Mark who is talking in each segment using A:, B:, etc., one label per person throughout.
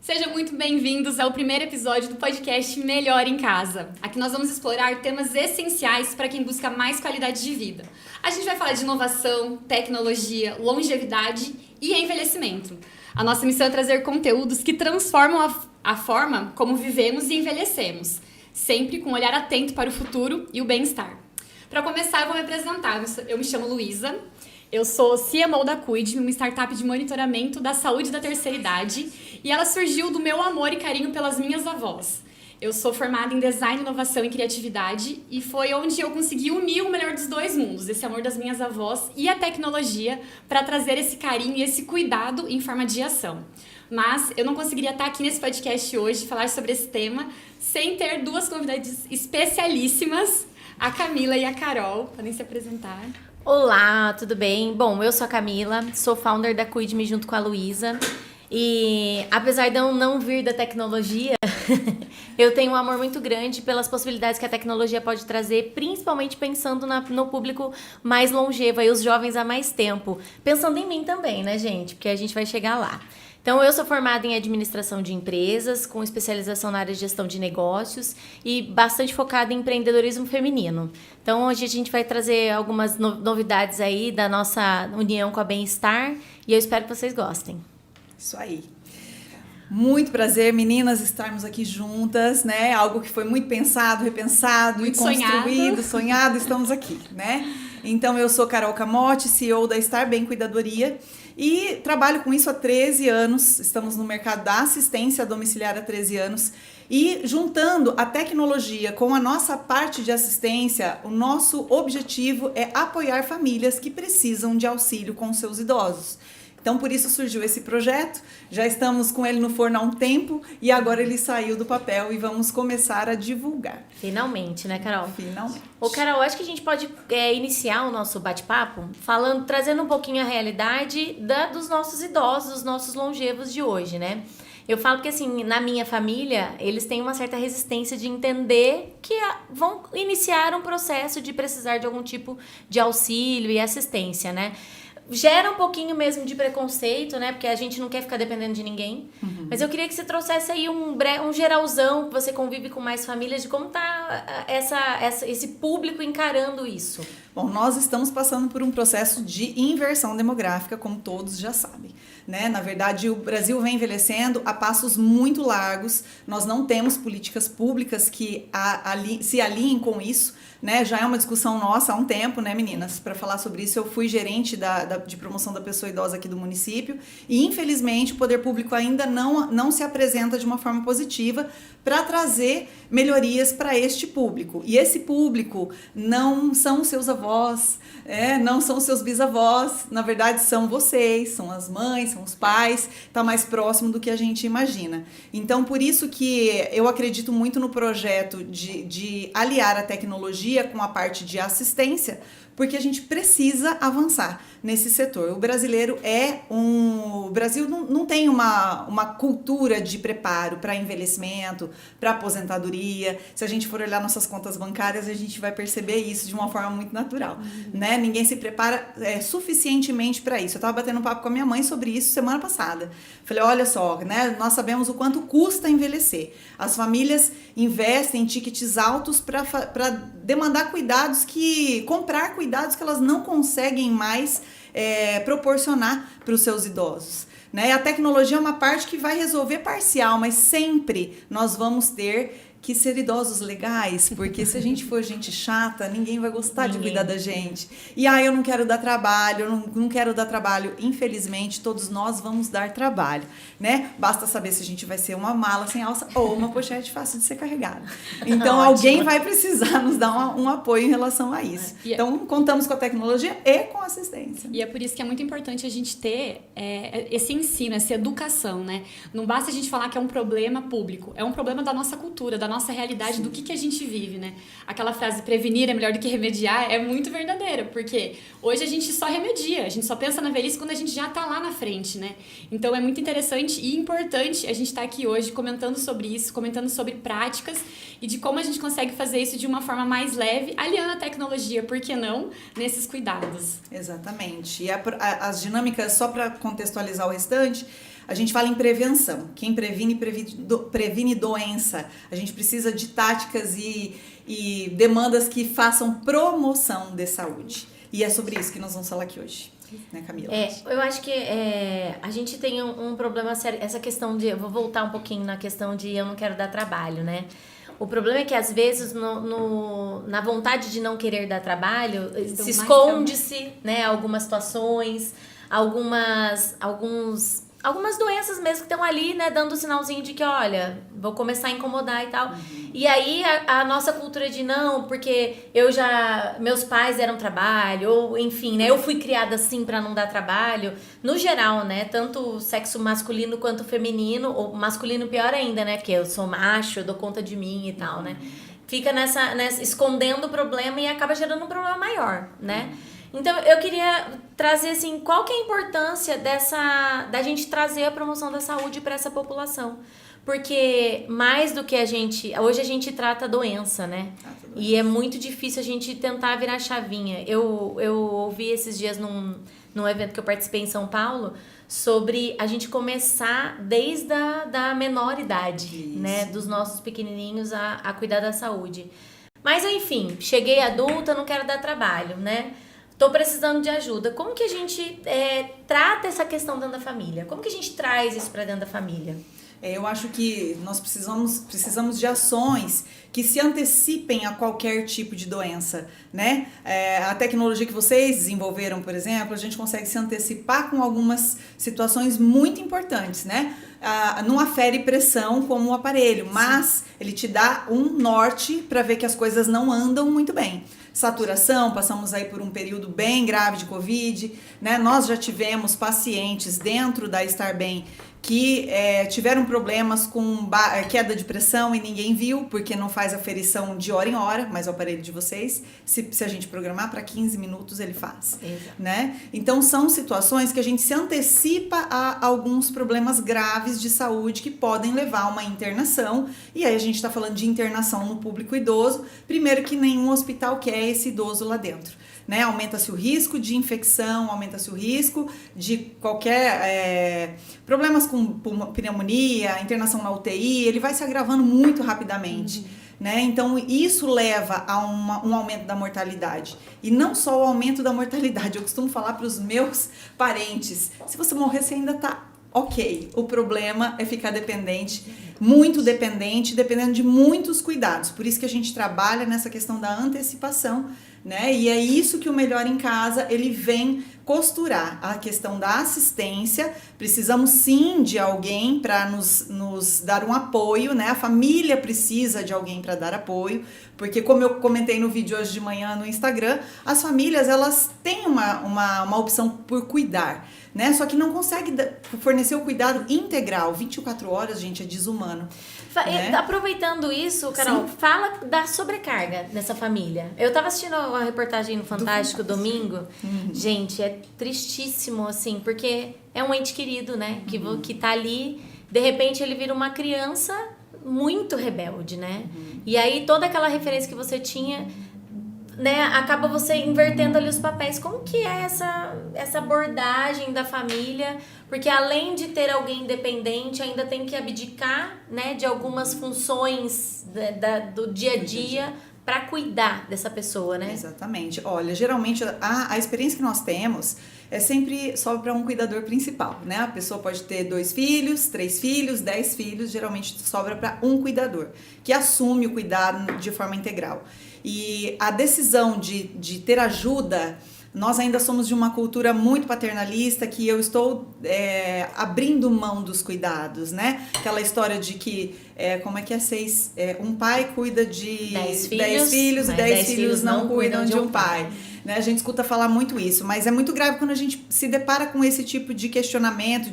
A: Sejam muito bem-vindos ao primeiro episódio do podcast Melhor em Casa. Aqui nós vamos explorar temas essenciais para quem busca mais qualidade de vida. A gente vai falar de inovação, tecnologia, longevidade e envelhecimento. A nossa missão é trazer conteúdos que transformam a forma como vivemos e envelhecemos, sempre com um olhar atento para o futuro e o bem-estar. Para começar, eu vou me apresentar. Eu me chamo Luísa. Eu sou CMO da Cuide, uma startup de monitoramento da saúde da terceira idade, e ela surgiu do meu amor e carinho pelas minhas avós. Eu sou formada em design, inovação e criatividade, e foi onde eu consegui unir o melhor dos dois mundos, esse amor das minhas avós e a tecnologia, para trazer esse carinho e esse cuidado em forma de ação. Mas eu não conseguiria estar aqui nesse podcast hoje, falar sobre esse tema, sem ter duas convidadas especialíssimas, a Camila e a Carol. Podem se apresentar.
B: Olá, tudo bem? Bom, eu sou a Camila, sou founder da Cuide-me junto com a Luísa. E apesar de eu não vir da tecnologia, eu tenho um amor muito grande pelas possibilidades que a tecnologia pode trazer, principalmente pensando no público mais longevo e os jovens há mais tempo. Pensando em mim também, né, gente? Porque a gente vai chegar lá. Então, eu sou formada em administração de empresas, com especialização na área de gestão de negócios e bastante focada em empreendedorismo feminino. Então, hoje a gente vai trazer algumas novidades aí da nossa união com a Bem-Estar e eu espero que vocês gostem.
C: Isso aí. Muito prazer, meninas, estarmos aqui juntas, né? Algo que foi muito pensado, repensado
A: muito
C: e construído, sonhado, estamos aqui, né? Então, eu sou Carol Camotti, CEO da Estar Bem Cuidadoria e trabalho com isso há 13 anos. Estamos no mercado da assistência domiciliar há 13 anos e juntando a tecnologia com a nossa parte de assistência, o nosso objetivo é apoiar famílias que precisam de auxílio com seus idosos. Então, por isso surgiu esse projeto, já estamos com ele no forno há um tempo e agora ele saiu do papel e vamos começar a divulgar.
B: Finalmente, né, Carol?
C: Finalmente.
B: Ô, Carol, acho que a gente pode iniciar o nosso bate-papo trazendo um pouquinho a realidade dos nossos idosos, dos nossos longevos de hoje, né? Eu falo que, assim, na minha família, eles têm uma certa resistência de entender que vão iniciar um processo de precisar de algum tipo de auxílio e assistência, né? Gera um pouquinho mesmo de preconceito, né? Porque a gente não quer ficar dependendo de ninguém. Uhum. Mas eu queria que você trouxesse aí um geralzão, que você convive com mais famílias, de como tá esse público encarando isso.
C: Bom, nós estamos passando por um processo de inversão demográfica, como todos já sabem, né? Na verdade, o Brasil vem envelhecendo a passos muito largos. Nós não temos políticas públicas que se alinhem com isso, né? Já é uma discussão nossa há um tempo, né, meninas? Para falar sobre isso, eu fui gerente de promoção da pessoa idosa aqui do município e, infelizmente, o poder público ainda não se apresenta de uma forma positiva para trazer melhorias para este público. E esse público não são os seus avós, não são os seus bisavós, na verdade são vocês, são as mães, são os pais, está mais próximo do que a gente imagina. Então, por isso que eu acredito muito no projeto de aliar a tecnologia com a parte de assistência, porque a gente precisa avançar nesse setor. O Brasil não tem uma cultura de preparo para envelhecimento, para aposentadoria. Se a gente for olhar nossas contas bancárias, a gente vai perceber isso de uma forma muito natural, né? Ninguém se prepara suficientemente para isso. Eu estava batendo um papo com a minha mãe sobre isso semana passada. Falei, olha só, né? Nós sabemos o quanto custa envelhecer. As famílias investem em tickets altos para demandar comprar cuidados que elas não conseguem mais proporcionar para os seus idosos, né? A tecnologia é uma parte que vai resolver parcial, mas sempre nós vamos ter que ser idosos legais, porque se a gente for gente chata, ninguém vai gostar de cuidar da gente. E eu não quero dar trabalho, eu não quero dar trabalho. Infelizmente, todos nós vamos dar trabalho, né? Basta saber se a gente vai ser uma mala sem alça ou uma pochete fácil de ser carregada. Então, alguém vai precisar nos dar um apoio em relação a isso. Então, contamos com a tecnologia e com a assistência.
A: E é por isso que é muito importante a gente ter esse ensino, essa educação, né? Não basta a gente falar que é um problema público, é um problema da nossa cultura, da nossa realidade. Sim. Do que a gente vive, né? Aquela frase, prevenir é melhor do que remediar, é muito verdadeira, porque hoje a gente só remedia, a gente só pensa na velhice quando a gente já tá lá na frente, né? Então é muito interessante e importante a gente estar aqui hoje comentando sobre isso, comentando sobre práticas e de como a gente consegue fazer isso de uma forma mais leve, aliando a tecnologia, por que não, nesses cuidados.
C: Exatamente. E as dinâmicas, só para contextualizar o restante, A gente fala em prevenção. Quem previne doença. A gente precisa de táticas e demandas que façam promoção de saúde. E é sobre isso que nós vamos falar aqui hoje, né, Camila?
B: Eu acho que a gente tem um problema sério. Essa questão de... Eu vou voltar um pouquinho na questão de eu não quero dar trabalho, né? O problema é que, às vezes, na vontade de não querer dar trabalho, se esconde-se, né, algumas situações, algumas doenças mesmo que estão ali, né, dando o sinalzinho de que, olha, vou começar a incomodar e tal. Uhum. E aí, a nossa cultura de não, porque meus pais deram trabalho, ou enfim, né, eu fui criada assim pra não dar trabalho. No geral, né, tanto sexo masculino quanto feminino, ou masculino pior ainda, né, porque eu sou macho, eu dou conta de mim e tal, né. Fica nessa escondendo o problema e acaba gerando um problema maior, né. Então, eu queria trazer, assim, qual que é a importância da gente trazer a promoção da saúde para essa população. Porque mais do que hoje a gente trata a doença, né? E é muito difícil a gente tentar virar a chavinha. Eu ouvi esses dias num evento que eu participei em São Paulo, sobre a gente começar desde a menor idade, né? Dos nossos pequenininhos a cuidar da saúde. Mas, enfim, cheguei adulta, não quero dar trabalho, né? Tô precisando de ajuda. Como que a gente trata essa questão dentro da família? Como que a gente traz isso para dentro da família?
C: Eu acho que nós precisamos de ações que se antecipem a qualquer tipo de doença, né? A tecnologia que vocês desenvolveram, por exemplo, a gente consegue se antecipar com algumas situações muito importantes, né? Não afere pressão como o aparelho, mas ele te dá um norte para ver que as coisas não andam muito bem. Saturação, passamos aí por um período bem grave de Covid, né? Nós já tivemos pacientes dentro da Estar Bem que tiveram problemas com queda de pressão e ninguém viu, porque não faz aferição de hora em hora, mas o aparelho de vocês, se a gente programar para 15 minutos, ele faz. Né? Então, são situações que a gente se antecipa a alguns problemas graves de saúde que podem levar a uma internação, e aí a gente está falando de internação no público idoso, primeiro que nenhum hospital quer esse idoso lá dentro. Né? Aumenta-se o risco de infecção, aumenta-se o risco de qualquer problemas com pneumonia, internação na UTI, ele vai se agravando muito rapidamente. Né? Então, isso leva a um aumento da mortalidade. E não só o aumento da mortalidade, eu costumo falar para os meus parentes, se você morrer, você ainda está ok. O problema é ficar dependente, muito dependente, dependendo de muitos cuidados. Por isso que a gente trabalha nessa questão da antecipação, né? E é isso que o Melhor em Casa, ele vem costurar. A questão da assistência, precisamos sim de alguém para nos dar um apoio, né? A família precisa de alguém para dar apoio, porque como eu comentei no vídeo hoje de manhã no Instagram, as famílias, elas têm uma opção por cuidar, né? Só que não consegue fornecer o cuidado integral. 24 horas, gente, é desumano. Né?
B: Aproveitando isso, Carol, fala da sobrecarga dessa família. Eu tava assistindo uma reportagem no Fantástico domingo. Gente, é tristíssimo, assim, porque é um ente querido, né? Que tá ali, de repente ele vira uma criança muito rebelde, né? E aí toda aquela referência que você tinha, né, acaba você invertendo ali os papéis. Como que é essa abordagem da família? Porque além de ter alguém independente, ainda tem que abdicar, né, de algumas funções do dia a dia para cuidar dessa pessoa, né?
C: Exatamente. Olha, geralmente a experiência que nós temos é sempre sobra para um cuidador principal, né? A pessoa pode ter 2 filhos, 3 filhos, 10 filhos, geralmente sobra para um cuidador, que assume o cuidado de forma integral. E a decisão de ter ajuda, nós ainda somos de uma cultura muito paternalista, que eu estou abrindo mão dos cuidados, né? Aquela história de que, como é que é 6? Um pai cuida de 10 filhos e 10 filhos não cuidam de um pai. Né? A gente escuta falar muito isso, mas é muito grave quando a gente se depara com esse tipo de questionamento,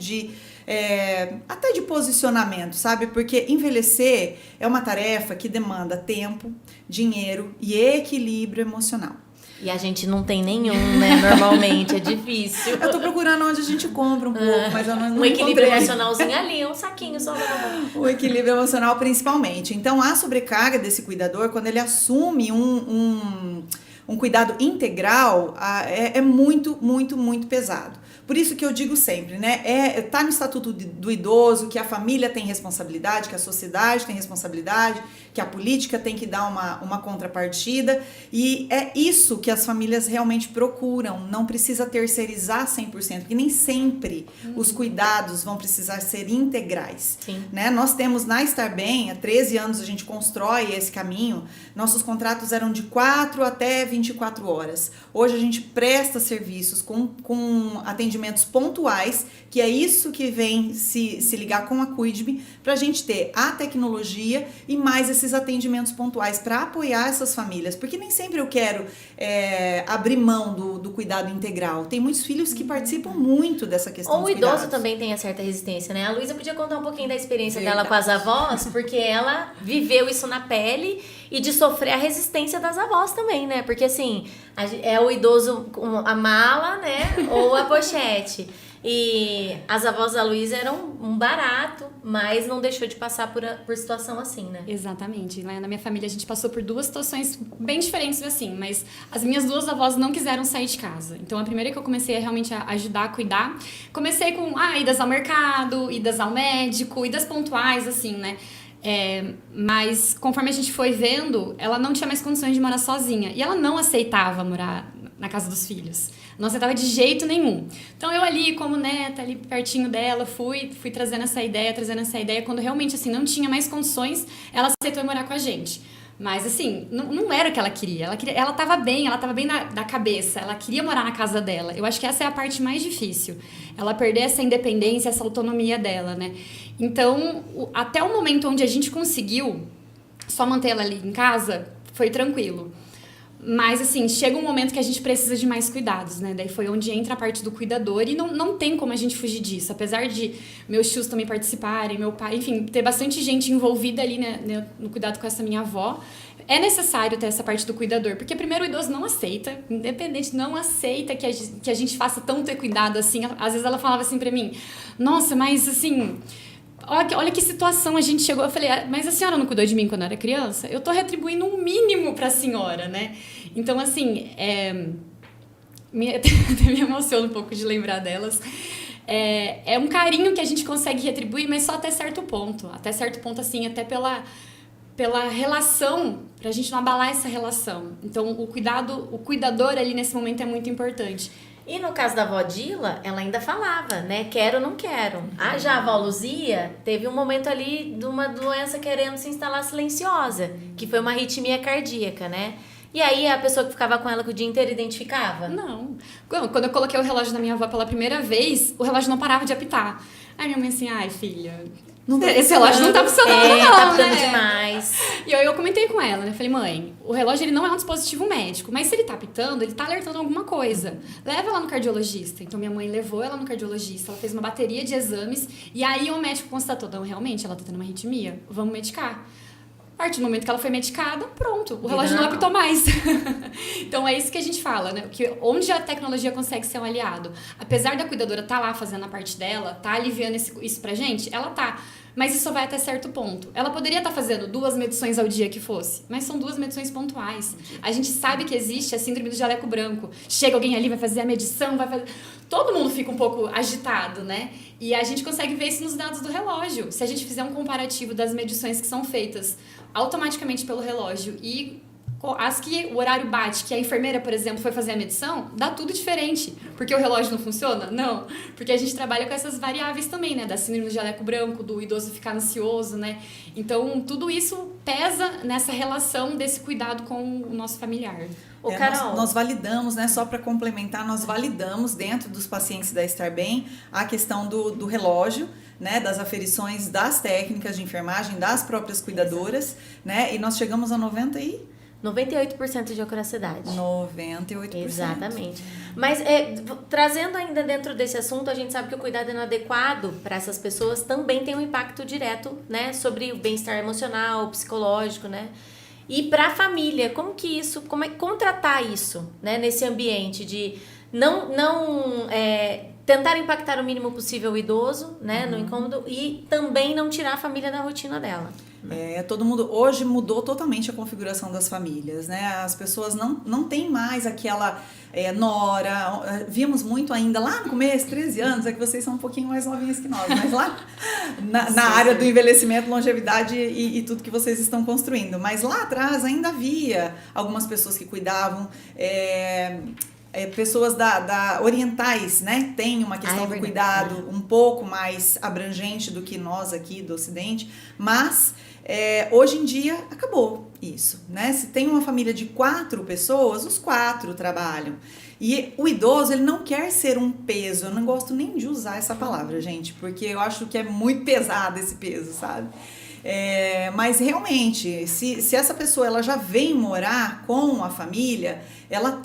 C: até de posicionamento, sabe? Porque envelhecer é uma tarefa que demanda tempo, dinheiro e equilíbrio emocional.
B: E a gente não tem nenhum, né? Normalmente, é difícil.
C: Eu tô procurando onde a gente compra um pouco, mas eu não
B: um equilíbrio
C: encontrei.
B: Emocionalzinho ali, um saquinho só.
C: O equilíbrio emocional, principalmente. Então, a sobrecarga desse cuidador, quando ele assume um cuidado integral, é muito, muito, muito pesado. Por isso que eu digo sempre, né? Tá no Estatuto do Idoso que a família tem responsabilidade, que a sociedade tem responsabilidade, que a política tem que dar uma contrapartida. E é isso que as famílias realmente procuram. Não precisa terceirizar 100%, porque nem sempre os cuidados vão precisar ser integrais.
B: Sim.
C: Né? Nós temos na Estar Bem, há 13 anos a gente constrói esse caminho. Nossos contratos eram de 4 até 24 horas. Hoje a gente presta serviços com atendimentos pontuais, que é isso que vem se ligar com a Cuide-me, para a gente ter a tecnologia e mais esses atendimentos pontuais para apoiar essas famílias, porque nem sempre eu quero abrir mão do cuidado integral. Tem muitos filhos que participam muito dessa questão
B: Ou o
C: dos
B: idoso
C: cuidados.
B: também tem a certa resistência, né? A Luísa podia contar um pouquinho da experiência dela com as avós, porque ela viveu isso na pele e de sofrer a resistência das avós também, né? Porque assim, é o idoso com a mala, né? Ou a pochete. E as avós da Luísa eram um barato, mas não deixou de passar por situação assim, né?
A: Exatamente. Lá na minha família a gente passou por duas situações bem diferentes assim, mas as minhas duas avós não quiseram sair de casa. Então a primeira que eu comecei a realmente ajudar a cuidar, comecei com idas ao mercado, idas ao médico, idas pontuais, assim, né? Mas conforme a gente foi vendo, ela não tinha mais condições de morar sozinha. E ela não aceitava morar na casa dos filhos. Não aceitava de jeito nenhum. Então eu ali, como neta, ali pertinho dela, fui trazendo essa ideia. Quando realmente, assim, não tinha mais condições, ela aceitou morar com a gente. Mas, assim, não era o que ela queria. Ela tava bem da cabeça. Ela queria morar na casa dela. Eu acho que essa é a parte mais difícil. Ela perder essa independência, essa autonomia dela, né? Então, até o momento onde a gente conseguiu só manter ela ali em casa, foi tranquilo. Mas, assim, chega um momento que a gente precisa de mais cuidados, né? Daí foi onde entra a parte do cuidador e não tem como a gente fugir disso. Apesar de meus tios também participarem, meu pai, enfim, ter bastante gente envolvida ali, né, no cuidado com essa minha avó, é necessário ter essa parte do cuidador. Porque, primeiro, o idoso não aceita, independente, não aceita que a gente faça tão ter cuidado assim. Às vezes ela falava assim pra mim, nossa, mas, assim... Olha que situação a gente chegou. Eu falei, mas a senhora não cuidou de mim quando eu era criança? Eu tô retribuindo um mínimo pra senhora, né? Então, assim, até me emociono um pouco de lembrar delas. É um carinho que a gente consegue retribuir, mas só até certo ponto. Até certo ponto, assim, até pela relação, pra gente não abalar essa relação. Então, o cuidador ali nesse momento é muito importante.
B: E no caso da avó Dila, ela ainda falava, né? Quero ou não quero. Já a avó Luzia teve um momento ali de uma doença querendo se instalar silenciosa, que foi uma arritmia cardíaca, né? E aí a pessoa que ficava com ela o dia inteiro identificava?
A: Não. Quando eu coloquei o relógio da minha avó pela primeira vez, o relógio não parava de apitar. Aí minha mãe assim, ai filha, esse relógio não tá funcionando não,
B: tá ficando
A: né?
B: demais.
A: E eu comentei com ela, né? Falei, mãe, o relógio ele não é um dispositivo médico, mas se ele tá apitando, ele tá alertando alguma coisa. Leva ela no cardiologista. Então minha mãe levou ela no cardiologista, ela fez uma bateria de exames e aí o médico constatou, não, realmente ela tá tendo uma arritmia, vamos medicar. A partir do momento que ela foi medicada, pronto, o relógio não apitou mais. Então é isso que a gente fala, né? Que onde a tecnologia consegue ser um aliado. Apesar da cuidadora estar lá fazendo a parte dela, tá aliviando isso pra gente, ela tá. Mas isso vai até certo ponto. Ela poderia estar fazendo 2 medições ao dia que fosse, mas são 2 medições pontuais. A gente sabe que existe a síndrome do jaleco branco. Chega alguém ali, vai fazer a medição, vai fazer... Todo mundo fica um pouco agitado, né? E a gente consegue ver isso nos dados do relógio. Se a gente fizer um comparativo das medições que são feitas automaticamente pelo relógio e as que o horário bate, que a enfermeira, por exemplo, foi fazer a medição, dá tudo diferente. Porque o relógio não funciona? Não. Porque a gente trabalha com essas variáveis também, né? Da síndrome do jaleco branco, do idoso ficar ansioso, né? Então, tudo isso pesa nessa relação desse cuidado com o nosso familiar.
B: Carol,
C: nós validamos, né? Só para complementar, nós validamos dentro dos pacientes da Estar Bem a questão do relógio, né, das aferições das técnicas de enfermagem, das próprias cuidadoras, né? E nós chegamos a
B: 98% de acuracidade.
C: 98%.
B: Exatamente. Mas trazendo ainda dentro desse assunto, a gente sabe que o cuidado inadequado para essas pessoas também tem um impacto direto, né, sobre o bem-estar emocional, psicológico, né? E para a família, como é contratar isso, né, nesse ambiente de não tentar impactar o mínimo possível o idoso, né, no incômodo, e também não tirar a família da rotina dela.
C: Todo mundo hoje mudou totalmente a configuração das famílias, né? As pessoas não têm mais aquela nora. Vimos muito ainda lá no começo, 13 anos, é que vocês são um pouquinho mais novinhas que nós, mas lá na área do envelhecimento, longevidade e tudo que vocês estão construindo. Mas lá atrás ainda havia algumas pessoas que cuidavam. Pessoas orientais, né, tem uma questão do cuidado um pouco mais abrangente do que nós aqui do Ocidente, mas hoje em dia acabou isso, né? Se tem uma família de 4 pessoas, os 4 trabalham. E o idoso, ele não quer ser um peso. Eu não gosto nem de usar essa palavra, gente, porque eu acho que é muito pesado esse peso, sabe? Mas realmente, se essa pessoa ela já vem morar com a família, ela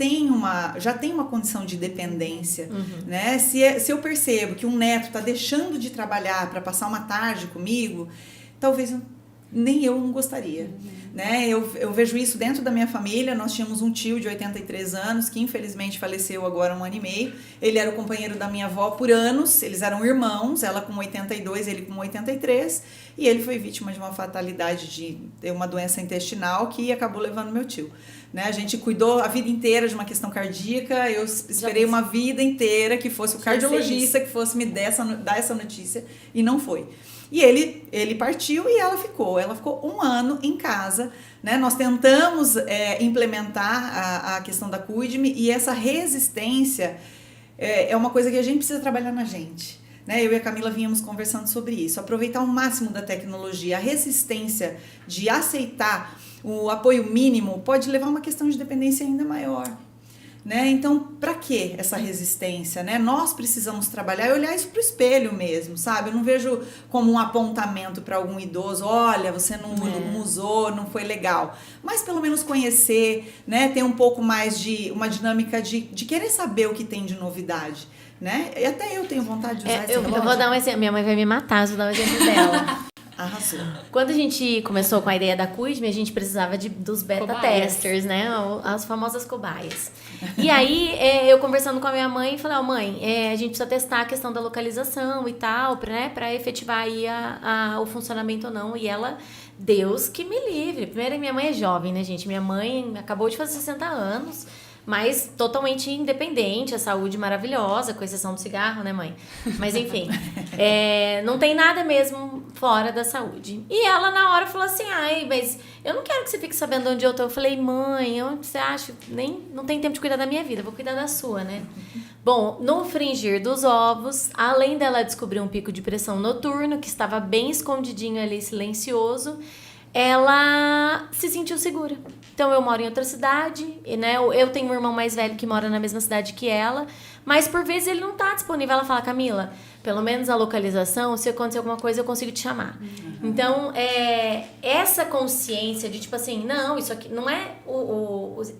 C: já tem uma condição de dependência, né? Se eu percebo que um neto está deixando de trabalhar para passar uma tarde comigo, talvez nem eu não gostaria, né? Eu vejo isso dentro da minha família. Nós tínhamos um tio de 83 anos que infelizmente faleceu agora há 1 ano e meio. Ele era o companheiro da minha avó por anos, eles eram irmãos, ela com 82, ele com 83, e ele foi vítima de uma fatalidade de ter uma doença intestinal que acabou levando meu tio, né? A gente cuidou a vida inteira de uma questão cardíaca, eu esperei uma vida inteira que fosse o cardiologista que fosse me dar essa notícia, e não foi. E ele partiu e ela ficou 1 ano em casa, né? Nós tentamos implementar a questão da Cuide-me, e essa resistência é uma coisa que a gente precisa trabalhar na gente, né? Eu e a Camila vínhamos conversando sobre isso, aproveitar o máximo da tecnologia. A resistência de aceitar o apoio mínimo pode levar a uma questão de dependência ainda maior, né? Então, para que essa resistência, né? Nós precisamos trabalhar e olhar isso pro espelho mesmo, sabe? Eu não vejo como um apontamento para algum idoso, olha, você não usou, não foi legal. Mas pelo menos conhecer, né? Ter um pouco mais de uma dinâmica de querer saber o que tem de novidade, né? E até eu tenho vontade de usar esse relógio.
B: Eu vou dar um exemplo, minha mãe vai me matar se eu dar um exemplo dela.
C: Arrasou.
B: Quando a gente começou com a ideia da Cuide-me, a gente precisava dos beta testers, né? As famosas cobaias. E aí, eu conversando com a minha mãe, falei, mãe, a gente precisa testar a questão da localização e tal, né? Pra efetivar aí o funcionamento ou não. E ela, Deus que me livre. Primeiro, minha mãe é jovem, né, gente? Minha mãe acabou de fazer 60 anos. Mas totalmente independente, a saúde maravilhosa, com exceção do cigarro, né, mãe? Mas enfim, não tem nada mesmo fora da saúde. E ela na hora falou assim, mas eu não quero que você fique sabendo onde eu tô. Eu falei, mãe, você acha? Não tem tempo de cuidar da minha vida, vou cuidar da sua, né? Bom, no fringir dos ovos, além dela descobrir um pico de pressão noturno, que estava bem escondidinho ali, silencioso, ela se sentiu segura. Então, eu moro em outra cidade, né? Eu tenho um irmão mais velho que mora na mesma cidade que ela, mas por vezes ele não tá disponível. Ela fala, Camila, pelo menos a localização, se acontecer alguma coisa, eu consigo te chamar. Então, essa consciência de, tipo assim, não, isso aqui não é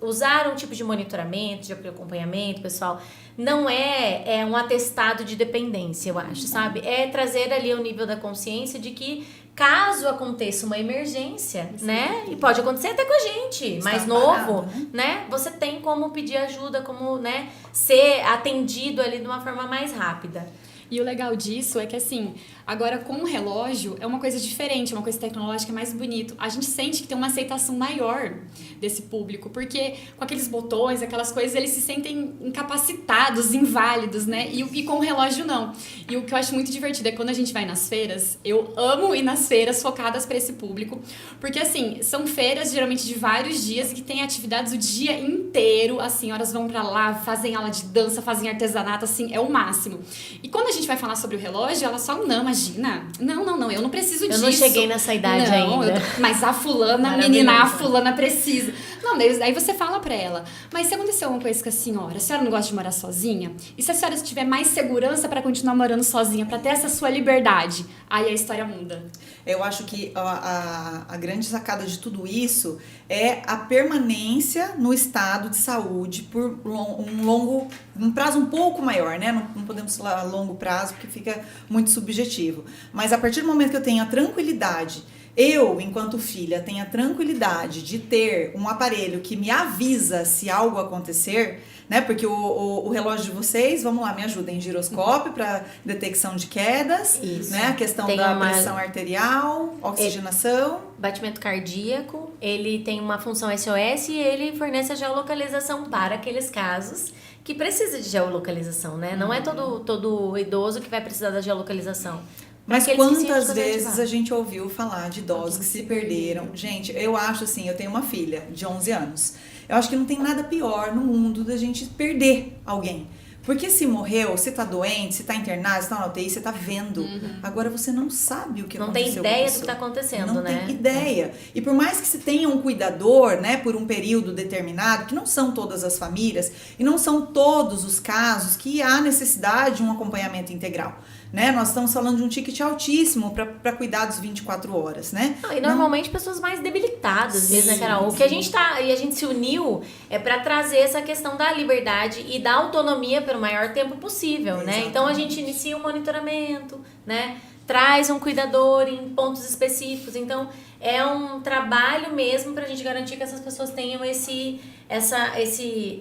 B: usar um tipo de monitoramento, de acompanhamento, pessoal, não é um atestado de dependência, eu acho, sabe? É trazer ali o nível da consciência de que caso aconteça uma emergência, né? E pode acontecer até com a gente, mais novo, né? Você tem como pedir ajuda, como, né, ser atendido ali de uma forma mais rápida.
A: E o legal disso é que, assim, agora com o relógio é uma coisa diferente, é uma coisa tecnológica mais bonito. A gente sente que tem uma aceitação maior desse público, porque com aqueles botões, aquelas coisas, eles se sentem incapacitados, inválidos, né? E com o relógio, não. E o que eu acho muito divertido é quando a gente vai nas feiras, eu amo ir nas feiras focadas para esse público, porque, assim, são feiras geralmente de vários dias que tem atividades o dia inteiro, as senhoras vão pra lá, fazem aula de dança, fazem artesanato, assim, é o máximo. E quando a gente vai falar sobre o relógio, ela só, não, imagina, não, eu não preciso disso.
B: Eu não cheguei nessa idade ainda.
A: Mas a fulana, menina, a fulana precisa. Não, aí você fala pra ela, mas se acontecer alguma coisa com a senhora não gosta de morar sozinha? E se a senhora tiver mais segurança pra continuar morando sozinha, pra ter essa sua liberdade? Aí a história muda.
C: Eu acho que a grande sacada de tudo isso é a permanência no estado de saúde por um prazo um pouco maior, né? Não podemos falar longo prazo porque fica muito subjetivo. Mas a partir do momento que eu tenho a tranquilidade eu, enquanto filha, tenho a tranquilidade de ter um aparelho que me avisa se algo acontecer, né? Porque o relógio de vocês, vamos lá, me ajudem, giroscópio para detecção de quedas,
B: Isso.
C: né? A questão
B: Tem
C: da
B: uma-
C: pressão arterial, oxigenação.
B: Batimento cardíaco, ele tem uma função SOS e ele fornece a geolocalização para aqueles casos que precisa de geolocalização, né? Não é todo idoso que vai precisar da geolocalização.
C: Mas
B: Aqueles que sim,
C: quantas
B: fazer
C: vezes
B: ativar.
C: a gente ouviu falar de idosos que se perderam? Gente, eu acho assim, eu tenho uma filha de 11 anos. Eu acho que não tem nada pior no mundo da gente perder alguém. Porque se morreu, se tá doente, se tá internado, se tá na UTI, você tá vendo. Agora você não sabe o que
B: Não tem
C: aconteceu com a
B: ideia do
C: pessoa.
B: que tá acontecendo,
C: Não
B: né?
C: tem ideia. E por mais que se tenha um cuidador, né, por um período determinado, que não são todas as famílias e não são todos os casos que há necessidade de um acompanhamento integral. Né? Nós estamos falando de um ticket altíssimo para cuidados 24 horas, né?
B: Não, e normalmente pessoas mais debilitadas mesmo, né, Carol? O que a gente tá, e a gente se uniu é para trazer essa questão da liberdade e da autonomia pelo maior tempo possível, né?
C: Exatamente.
B: Então a gente inicia um monitoramento, né? Traz um cuidador em pontos específicos. Então é um trabalho mesmo para a gente garantir que essas pessoas tenham esse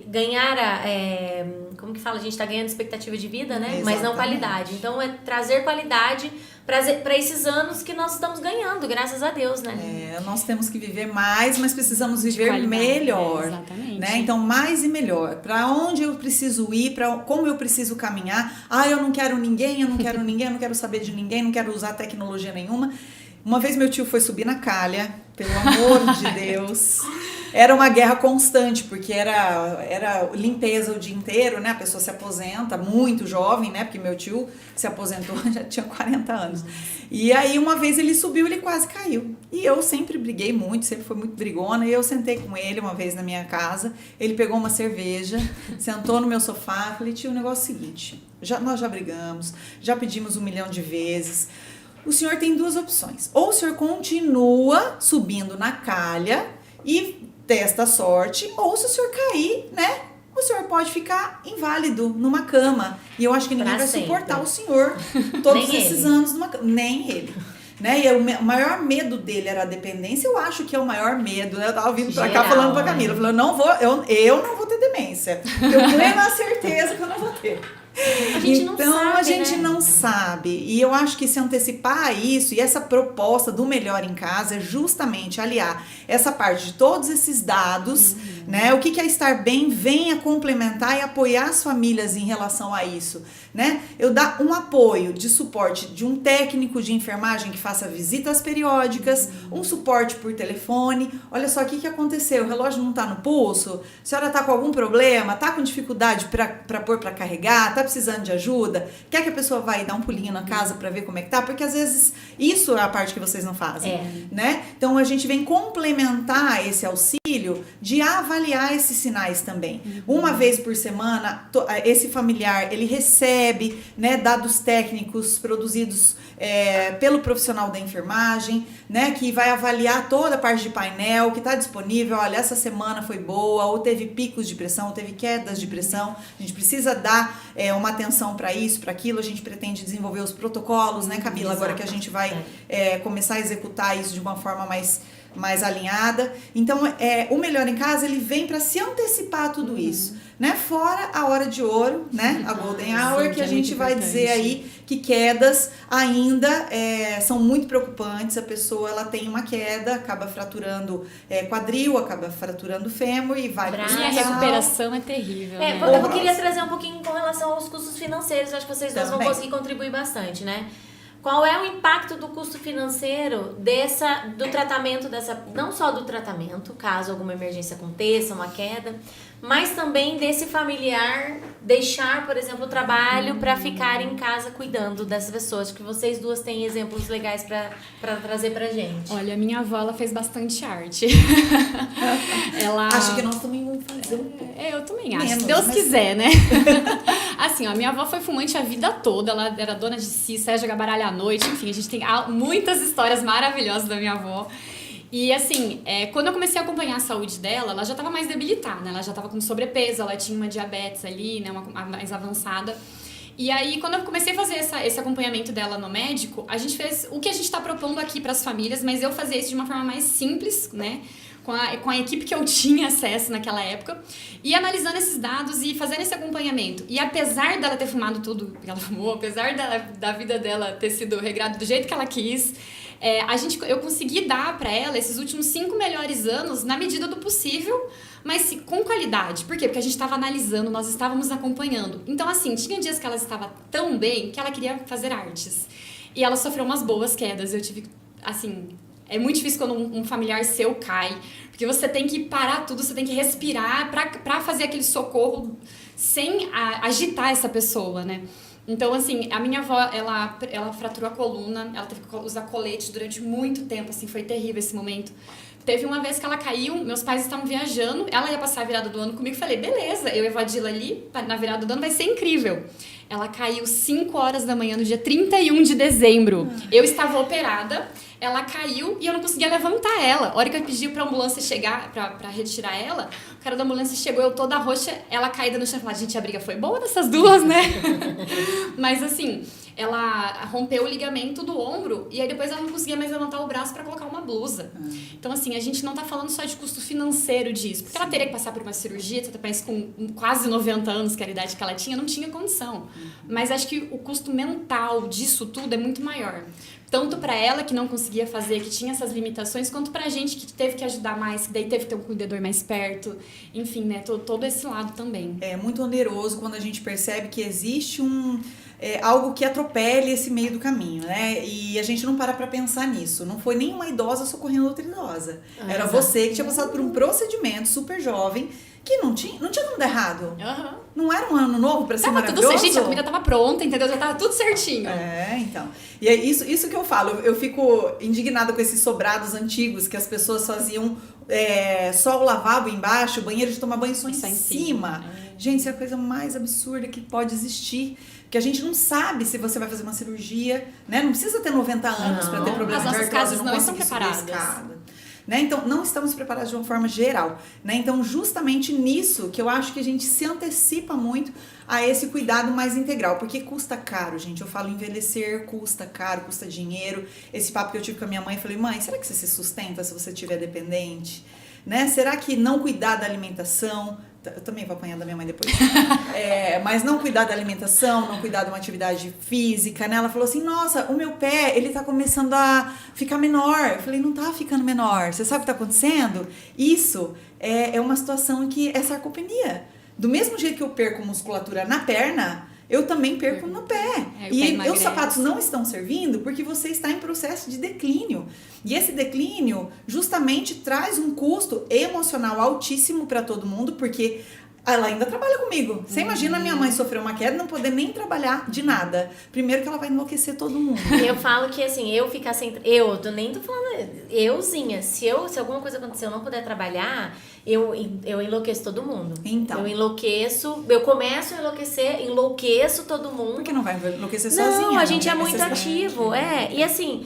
B: ganhar como que fala? A gente tá ganhando expectativa de vida, né? Mas não
C: Exatamente.
B: qualidade. Então é trazer qualidade para esses anos que nós estamos ganhando, graças a Deus, né?
C: Nós temos que viver mais, mas precisamos viver
A: qualidade,
C: melhor.
A: exatamente.
C: Né? Então, mais e melhor. Para onde eu preciso ir, como eu preciso caminhar. Eu não quero ninguém, eu não quero ninguém, eu não quero saber de ninguém, não quero usar tecnologia nenhuma. Uma vez meu tio foi subir na calha, pelo amor de Deus. Era uma guerra constante, porque era limpeza o dia inteiro, né? A pessoa se aposenta, muito jovem, né? Porque meu tio se aposentou, já tinha 40 anos. E aí, uma vez ele subiu, ele quase caiu. E eu sempre briguei muito, sempre fui muito brigona. E eu sentei com ele uma vez na minha casa. Ele pegou uma cerveja, sentou no meu sofá. Falei, tio, o negócio é o seguinte. Nós já brigamos, já pedimos 1 milhão de vezes. O senhor tem 2 opções. Ou o senhor continua subindo na calha e testa a sorte, ou se o senhor cair, né, o senhor pode ficar inválido numa cama. E eu acho que ninguém
B: Pra
C: vai
B: sempre.
C: suportar o senhor todos
B: Nem
C: esses
B: ele.
C: anos numa cama. Nem ele. Né? E o maior medo dele era a dependência. Eu acho que é o maior medo, né? Eu tava vindo pra cá
B: Geral,
C: falando pra
B: né?
C: Camila. Eu falei, eu não vou ter demência. Eu tenho a certeza que eu não vou ter.
B: A gente não
C: Então,
B: sabe,
C: a gente
B: né?
C: não sabe. E eu acho que se antecipar a isso, e essa proposta do Melhor em Casa é justamente aliar essa parte de todos esses dados, né? O que é estar bem vem a complementar e apoiar as famílias em relação a isso, né? Eu dar um apoio de suporte de um técnico de enfermagem que faça visitas periódicas, um suporte por telefone. Olha só, o que aconteceu? O relógio não tá no pulso? A senhora tá com algum problema? Tá com dificuldade para pôr para carregar? Tá precisando de ajuda? Quer que a pessoa vá e dar um pulinho na casa para ver como é que tá? Porque às vezes isso é a parte que vocês não fazem, né? Então a gente vem complementar esse auxílio de avaliar esses sinais também. Uma vez por semana, esse familiar, ele recebe, né, dados técnicos produzidos pelo profissional da enfermagem, né, que vai avaliar toda a parte de painel, que está disponível. Olha, essa semana foi boa, ou teve picos de pressão, ou teve quedas de pressão. A gente precisa dar uma atenção para isso, para aquilo. A gente pretende desenvolver os protocolos, né, Camila?
B: Exato.
C: Agora que a gente vai começar a executar isso de uma forma mais alinhada. Então, o Melhor em Casa, ele vem para se antecipar a tudo isso, né? Fora a hora de ouro, né? A Golden Hour,
A: sim,
C: que
A: que
C: a
A: é
C: gente
A: muito
C: vai
A: importante.
C: dizer aí que quedas ainda são muito preocupantes. A pessoa, ela tem uma queda, acaba fraturando quadril, acaba fraturando fêmur e vai pro
B: Braço.
A: E a
C: hospital.
A: recuperação é terrível, né?
B: Eu queria trazer um pouquinho com relação aos custos financeiros. Acho que vocês dois vão
C: Também.
B: conseguir contribuir bastante, né? Qual é o impacto do custo financeiro do tratamento não só do tratamento, caso alguma emergência aconteça, uma queda, mas também desse familiar deixar, por exemplo, o trabalho para ficar em casa cuidando dessas pessoas? Acho que vocês duas têm exemplos legais para trazer pra gente.
A: Olha, minha avó, ela fez bastante arte. Ela...
C: Acho que nós também vamos fazer um pouco.
A: Eu também acho,
C: Menos,
A: se Deus
C: mas-
A: quiser, né? Assim, ó, minha avó foi fumante a vida toda, ela era dona de si, saia jogar baralho à noite, enfim, a gente tem muitas histórias maravilhosas da minha avó. E assim, quando eu comecei a acompanhar a saúde dela, ela já estava mais debilitada, ela já estava com sobrepeso, ela tinha uma diabetes ali, né, uma mais avançada. E aí, quando eu comecei a fazer esse acompanhamento dela no médico, a gente fez o que a gente tá propondo aqui pras famílias, mas eu fazia isso de uma forma mais simples, né? Com a equipe que eu tinha acesso naquela época, e analisando esses dados e fazendo esse acompanhamento. E apesar dela ter fumado tudo que ela fumou, apesar da vida dela ter sido regrada do jeito que ela quis, eu consegui dar pra ela esses últimos 5 melhores anos na medida do possível, mas com qualidade. Por quê? Porque a gente estava analisando, nós estávamos acompanhando. Então, assim, tinha dias que ela estava tão bem que ela queria fazer artes. E ela sofreu umas boas quedas. Eu tive, assim... É muito difícil quando um familiar seu cai, porque você tem que parar tudo, você tem que respirar pra fazer aquele socorro sem agitar essa pessoa, né? Então, assim, a minha avó, ela fraturou a coluna, ela teve que usar colete durante muito tempo, assim, foi terrível esse momento. Teve uma vez que ela caiu, meus pais estavam viajando, ela ia passar a virada do ano comigo, falei, beleza, eu evadi ela ali, na virada do ano vai ser incrível. Ela caiu 5 horas da manhã no dia 31 de dezembro. Eu estava operada, ela caiu e eu não conseguia levantar ela. A hora que eu pedi pra ambulância chegar, pra retirar ela, o cara da ambulância chegou, eu toda roxa, ela caída no chão. Eu falei, gente, a briga foi boa dessas duas, né? Mas assim, ela rompeu o ligamento do ombro e aí depois ela não conseguia mais levantar o braço pra colocar uma blusa. Então assim, a gente não tá falando só de custo financeiro disso, porque ela teria que passar por uma cirurgia, mas com quase 90 anos, que era a idade que ela tinha, não tinha condição. Mas acho que o custo mental disso tudo é muito maior. Tanto pra ela, que não conseguia fazer, que tinha essas limitações, quanto pra gente, que teve que ajudar mais, que daí teve que ter um cuidador mais perto. Enfim, né? Todo esse lado também.
C: É muito oneroso quando a gente percebe que existe algo que atropele esse meio do caminho, né? E a gente não para pra pensar nisso. Não foi nenhuma idosa socorrendo outra idosa. Era você que tinha passado por um procedimento super jovem que não tinha como dar errado. Não era um ano novo pra ser maravilhoso?
A: Tava tudo certo, gente, a comida tava pronta, entendeu? Já tava tudo certinho.
C: Então. E é isso que eu falo. Eu fico indignada com esses sobrados antigos que as pessoas faziam só o lavabo embaixo, o banheiro de tomar banho só em cima. Gente, isso é a coisa mais absurda que pode existir. Porque a gente não sabe se você vai fazer uma cirurgia, né? Não precisa ter 90 anos para ter problema de
A: nossas casas
C: artrose,
A: não estão preparadas.
C: Né? Então, não estamos preparados de uma forma geral. Né? Então, justamente nisso que eu acho que a gente se antecipa muito a esse cuidado mais integral. Porque custa caro, gente. Eu falo envelhecer, custa caro, custa dinheiro. Esse papo que eu tive com a minha mãe, eu falei, mãe, será que você se sustenta se você estiver dependente? Né? Será que não cuidar da alimentação... Eu também vou apanhar da minha mãe depois. Mas não cuidar da alimentação, não cuidar de uma atividade física, né? Ela falou assim, nossa, o meu pé, ele tá começando a ficar menor. Eu falei, não tá ficando menor. Você sabe o que tá acontecendo? Isso é uma situação em que é sarcopenia. Do mesmo jeito que eu perco musculatura na perna, eu também perco no pé. E os sapatos não estão servindo porque você está em processo de declínio. E esse declínio justamente traz um custo emocional altíssimo para todo mundo, porque ela ainda trabalha comigo. Você imagina a minha mãe sofrer uma queda e não poder nem trabalhar de nada. Primeiro que ela vai enlouquecer todo mundo.
B: Eu falo que assim, eu ficar sem... Eu nem tô falando... Euzinha, se alguma coisa acontecer eu não puder trabalhar, eu enlouqueço todo mundo.
C: Então.
B: Eu enlouqueço, eu começo a enlouqueço todo mundo.
C: Por que não vai enlouquecer sozinha?
B: Não, a gente é muito ativo, E assim,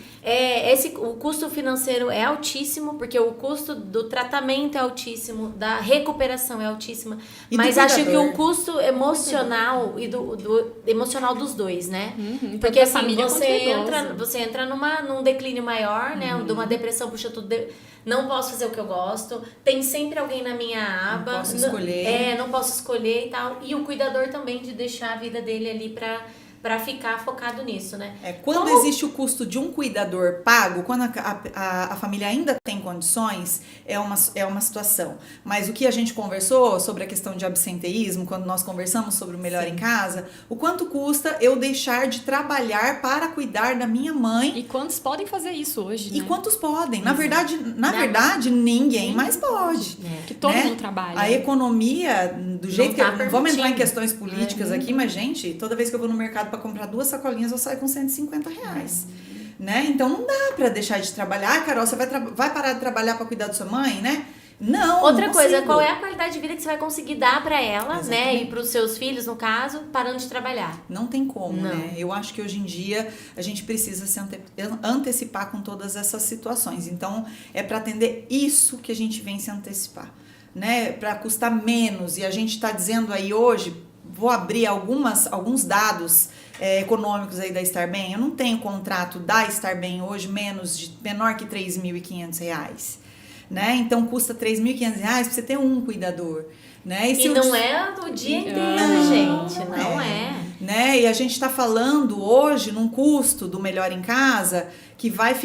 B: o custo financeiro é altíssimo, porque o custo do tratamento é altíssimo, da recuperação é altíssima. Mas acho que o custo emocional e do emocional dos dois, né? Porque assim, você entra num declínio maior, né? De uma depressão, puxa tudo. Não posso fazer o que eu gosto. Tem sempre alguém na minha aba.
C: Não posso escolher.
B: Não posso escolher e tal. E o cuidador também de deixar a vida dele ali pra ficar focado nisso, né?
C: Quando existe o custo de um cuidador pago, quando a família ainda tem condições, é uma situação. Mas o que a gente conversou sobre a questão de absenteísmo, quando nós conversamos sobre o Melhor em Casa, o quanto custa eu deixar de trabalhar para cuidar da minha mãe.
A: E quantos podem fazer isso hoje, né?
C: E quantos podem? Na verdade, ninguém mais pode.
A: Que todo mundo trabalha.
C: A economia, do jeito que... Vamos entrar em questões políticas aqui, mas, gente, toda vez que eu vou no mercado para comprar 2 sacolinhas, eu saio com R$150. Né? Então, não dá para deixar de trabalhar. Carol, você vai parar de trabalhar para cuidar da sua mãe, né? Não,
B: outra
C: não
B: coisa, qual é a qualidade de vida que você vai conseguir dar para ela,
C: Exatamente.
B: né? E para os seus filhos, no caso, parando de trabalhar?
C: Não tem como,
B: Não.
C: né? Eu acho que hoje em dia a gente precisa se antecipar com todas essas situações. Então, é para atender isso que a gente vem se antecipar, né? Para custar menos. E a gente está dizendo aí hoje, vou abrir alguns dados econômicos aí da Estar Bem. Eu não tenho contrato da Estar Bem hoje menor que R$ 3.500, né? Então custa R$ 3.500 para você ter um cuidador, né?
B: E não é do dia inteiro, gente, não é.
C: Né? E a gente está falando hoje num custo do Melhor em Casa que vai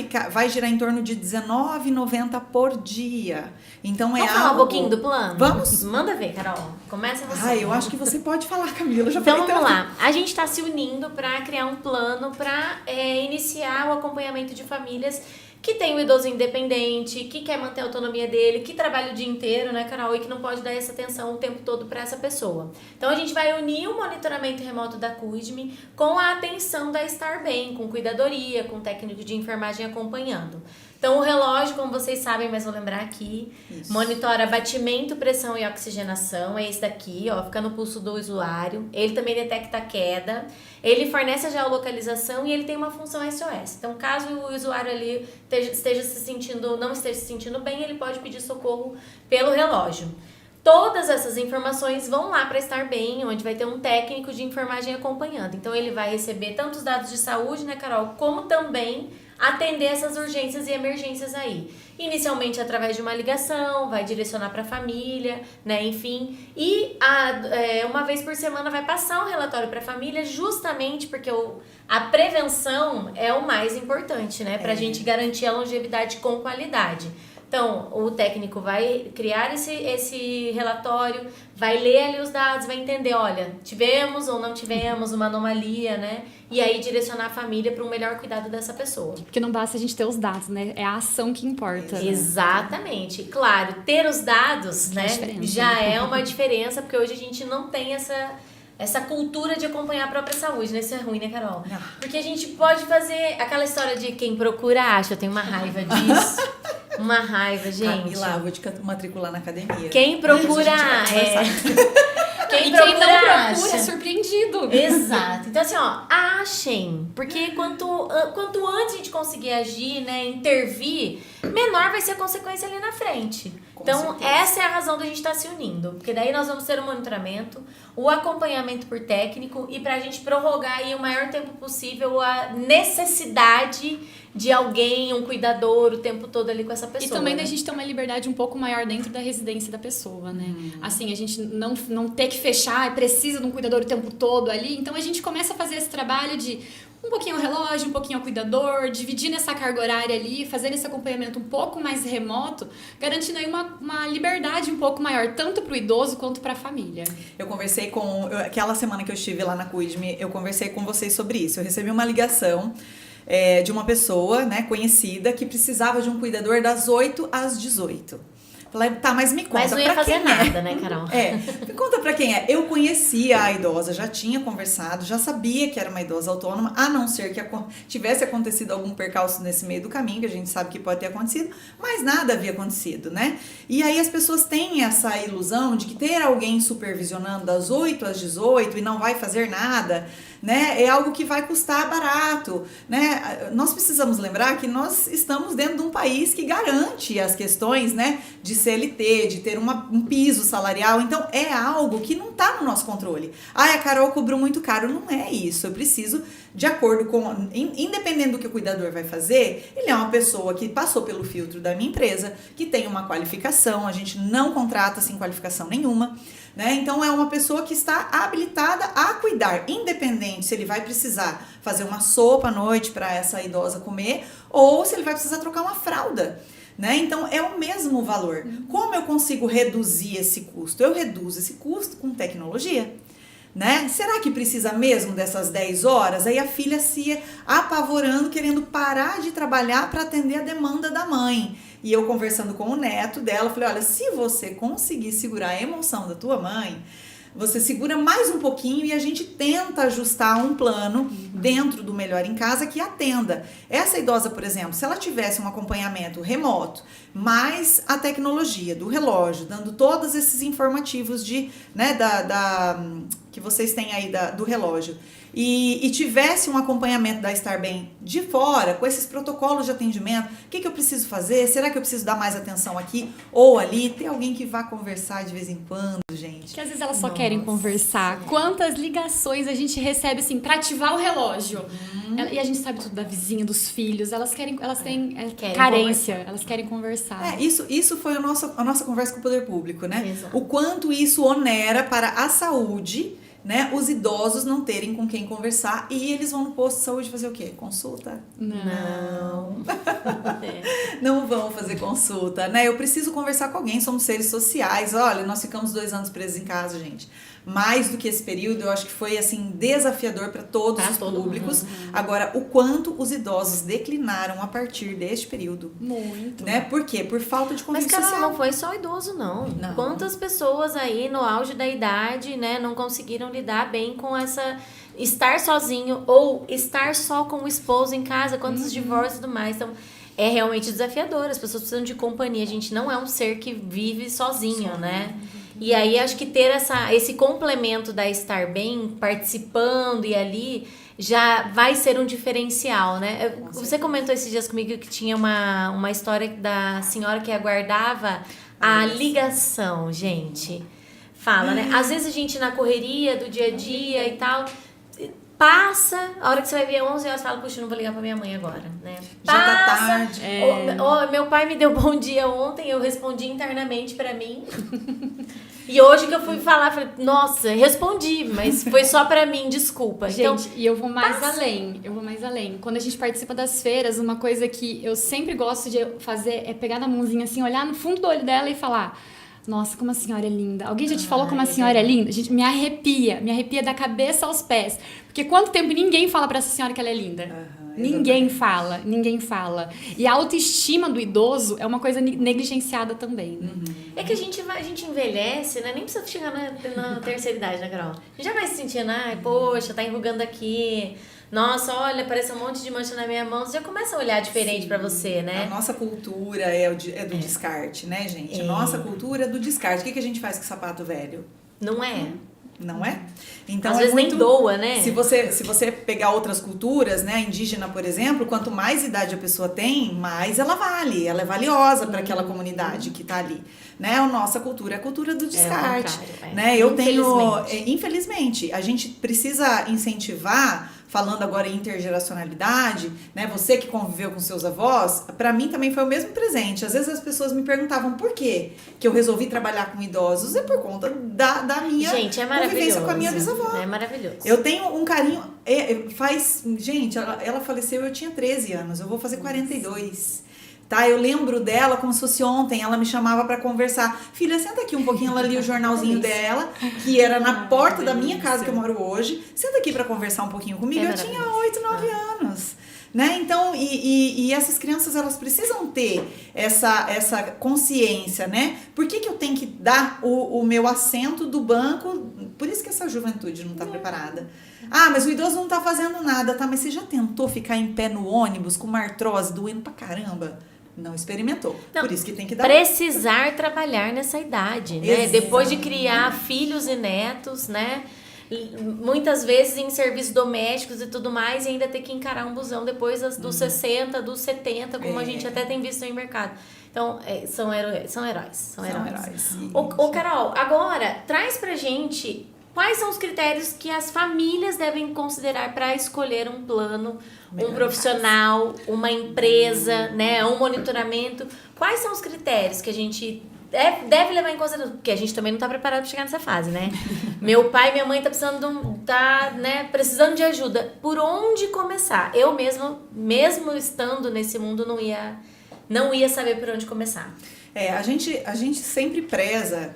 C: girar em torno de R$19,90 por dia. Então
B: Vamos falar um pouquinho do plano?
C: Vamos?
B: Manda ver, Carol. Começa você.
C: Eu acho que você pode falar, Camila.
B: Então vamos lá. A gente está se unindo para criar um plano para iniciar o acompanhamento de famílias que tem o idoso independente, que quer manter a autonomia dele, que trabalha o dia inteiro, né, Carol, e que não pode dar essa atenção o tempo todo para essa pessoa. Então a gente vai unir o monitoramento remoto da Cuide-me com a atenção da Estar Bem, com cuidadoria, com técnico de enfermagem acompanhando. Então o relógio, como vocês sabem, mas vou lembrar aqui, monitora batimento, pressão e oxigenação, é esse daqui, ó, fica no pulso do usuário. Ele também detecta queda, ele fornece a geolocalização e ele tem uma função SOS. Então caso o usuário ali não esteja se sentindo bem, ele pode pedir socorro pelo relógio. Todas essas informações vão lá para Estar Bem, onde vai ter um técnico de enfermagem acompanhando. Então ele vai receber tanto os dados de saúde, né, Carol, como também atender essas urgências e emergências aí. Inicialmente através de uma ligação, vai direcionar para a família, né, enfim. E uma vez por semana vai passar um relatório para a família, justamente porque a prevenção é o mais importante, né, para a gente garantir a longevidade com qualidade. Então, o técnico vai criar esse relatório, vai ler ali os dados, vai entender, olha, tivemos ou não tivemos uma anomalia, né? E aí direcionar a família para um melhor cuidado dessa pessoa.
A: Porque não basta a gente ter os dados, né? É a ação que importa.
B: Exatamente. Claro, ter os dados, né, já é uma diferença, porque hoje a gente não tem essa cultura de acompanhar a própria saúde, né? Isso é ruim, né, Carol? Porque a gente pode fazer aquela história de quem procura acha. Eu tenho uma raiva disso. Uma raiva, gente.
C: Camila, vou te matricular na academia.
B: Quem procura
A: Quem não procura é surpreendido.
B: Exato. Então, assim, ó, achem. Porque quanto antes a gente conseguir agir, né, intervir, menor vai ser a consequência ali na frente. Então, essa é a razão da gente estar se unindo. Porque daí nós vamos ter o monitoramento, o acompanhamento por técnico e pra gente prorrogar aí o maior tempo possível a necessidade de alguém, um cuidador, o tempo todo ali com essa pessoa.
A: E também
B: né?
A: da gente ter uma liberdade um pouco maior dentro da residência da pessoa, né? Assim, a gente não ter que fechar, precisa de um cuidador o tempo todo ali. Então, a gente começa a fazer esse trabalho de um pouquinho ao relógio, um pouquinho ao cuidador, dividindo essa carga horária ali, fazendo esse acompanhamento um pouco mais remoto, garantindo aí uma liberdade um pouco maior, tanto para o idoso quanto para a família.
C: Eu conversei aquela semana que eu estive lá na Cuide-me, eu conversei com vocês sobre isso. Eu recebi uma ligação de uma pessoa, né, conhecida, que precisava de um cuidador das 8 às 18. Falei, tá, mas me conta.
B: Mas não ia fazer nada, né, Carol?
C: Me conta pra quem é. Eu conhecia a idosa, já tinha conversado, já sabia que era uma idosa autônoma, a não ser que tivesse acontecido algum percalço nesse meio do caminho, que a gente sabe que pode ter acontecido, mas nada havia acontecido, né? E aí as pessoas têm essa ilusão de que ter alguém supervisionando das 8 às 18 e não vai fazer nada, né, é algo que vai custar barato, né? Nós precisamos lembrar que nós estamos dentro de um país que garante as questões, né, de CLT, de ter um piso salarial. Então é algo que não está no nosso controle. A Carol cobrou muito caro. Não é isso. Eu preciso, de acordo com, independente do que o cuidador vai fazer, ele é uma pessoa que passou pelo filtro da minha empresa, que tem uma qualificação. A gente não contrata sem qualificação nenhuma, né? Então é uma pessoa que está habilitada a cuidar, independente se ele vai precisar fazer uma sopa à noite para essa idosa comer ou se ele vai precisar trocar uma fralda, né? Então é o mesmo valor. Como eu consigo reduzir esse custo? Eu reduzo esse custo com tecnologia, né? Será que precisa mesmo dessas 10 horas? Aí a filha se apavorando, querendo parar de trabalhar para atender a demanda da mãe. E eu conversando com o neto dela, falei, olha, se você conseguir segurar a emoção da tua mãe, você segura mais um pouquinho e a gente tenta ajustar um plano dentro do Melhor em Casa que atenda. Essa idosa, por exemplo, se ela tivesse um acompanhamento remoto, mais a tecnologia do relógio, dando todos esses informativos que vocês têm aí do relógio, e tivesse um acompanhamento da Estar Bem de fora, com esses protocolos de atendimento, o que eu preciso fazer? Será que eu preciso dar mais atenção aqui ou ali? Tem alguém que vá conversar de vez em quando, gente.
A: Que às vezes elas só querem conversar. Quantas ligações a gente recebe, assim, pra ativar o relógio. E a gente sabe tudo da vizinha, dos filhos. Elas têm carência, elas querem conversar.
C: Isso foi a nossa conversa com o poder público, né?
B: Exato.
C: O quanto isso onera para a saúde, né? Os idosos não terem com quem conversar e eles vão no posto de saúde fazer o quê? Consulta?
B: Não.
C: Não vão fazer consulta, né? Eu preciso conversar com alguém, somos seres sociais. Olha, nós ficamos 2 anos presos em casa, gente. Mais do que esse período, eu acho que foi, assim, desafiador para todos os públicos. Agora, o quanto os idosos declinaram a partir deste período.
A: Muito.
C: Né? Por quê? Por falta de convívio
B: Mas, Carol,
C: social.
B: não foi só idoso, não.
C: Não.
B: Quantas pessoas aí no auge da idade, né, não conseguiram lidar bem com essa... Estar sozinho ou estar só com o esposo em casa, quantos divórcios e tudo mais. Então, é realmente desafiador. As pessoas precisam de companhia. A gente não é um ser que vive sozinho, né? E aí, acho que ter esse complemento da Estar Bem, participando e ali, já vai ser um diferencial, né? Você comentou esses dias comigo que tinha uma história da senhora que aguardava a ligação, gente. Fala, né? Às vezes a gente na correria do dia a dia e tal... Passa, a hora que você vai ver 11 horas, fala, puxa, não vou ligar pra minha mãe agora, né?
C: Já tá tarde.
B: Meu pai me deu bom dia ontem, eu respondi internamente pra mim. E hoje que eu fui falar, falei, nossa, respondi, mas foi só pra mim, desculpa.
A: Gente,
B: Então,
A: e eu vou mais além. Quando a gente participa das feiras, uma coisa que eu sempre gosto de fazer é pegar na mãozinha assim, olhar no fundo do olho dela e falar... Nossa, como a senhora é linda. Alguém já te falou como a senhora é linda? Gente, me arrepia da cabeça aos pés. Porque quanto tempo ninguém fala pra essa senhora que ela é linda? Ninguém fala. E a autoestima do idoso é uma coisa negligenciada também. Né?
B: é que a gente envelhece, né? Nem precisa chegar na terceira idade, né, Carol? A gente já vai se sentindo, ai, poxa, tá enrugando aqui... Nossa, olha, parece um monte de mancha na minha mão. Você já começa a olhar diferente pra você, né?
C: A nossa cultura é do descarte, né, gente? A nossa cultura é do descarte. O que a gente faz com sapato velho?
B: Não é?
C: Não é? Então,
B: às vezes nem doa, né?
C: Se você pegar outras culturas, né, a indígena, por exemplo, quanto mais idade a pessoa tem, mais ela vale. Ela é valiosa para aquela comunidade que tá ali. Né? A nossa cultura é a cultura do descarte. Né? Eu tenho... Infelizmente, a gente precisa incentivar... Falando agora em intergeracionalidade, né? Você que conviveu com seus avós, para mim também foi o mesmo presente. Às vezes as pessoas me perguntavam por que eu resolvi trabalhar com idosos. É por conta da minha convivência com a minha bisavó.
B: É maravilhoso.
C: Eu tenho um carinho... Gente, ela faleceu, eu tinha 13 anos. Eu vou fazer 42. Tá, eu lembro dela como se fosse ontem, ela me chamava pra conversar. Filha, senta aqui um pouquinho, ela lia o jornalzinho dela, que era na porta da minha casa que eu moro hoje. Senta aqui pra conversar um pouquinho comigo. Eu tinha 8, 9 anos. Né? Então, e essas crianças, elas precisam ter essa consciência, né? Por que eu tenho que dar o meu assento do banco? Por isso que essa juventude não tá preparada. Ah, mas o idoso não tá fazendo nada, tá? Mas você já tentou ficar em pé no ônibus com uma artrose doendo pra caramba? Não experimentou.
B: Não,
C: por isso que tem que dar...
B: Precisar trabalhar nessa idade, né?
C: Exatamente.
B: Depois de criar filhos e netos, né? Muitas vezes em serviços domésticos e tudo mais, e ainda ter que encarar um busão depois dos 60, dos 70, como a gente até tem visto no mercado. Então, são heróis. Ô, Carol, agora, traz pra gente quais são os critérios que as famílias devem considerar para escolher um plano, um profissional, uma empresa, né, um monitoramento. Quais são os critérios que a gente deve levar em consideração? Porque a gente também não está preparado para chegar nessa fase, né? Meu pai e minha mãe precisando de ajuda. Por onde começar? Eu mesmo estando nesse mundo, não ia saber por onde começar.
C: A gente sempre preza,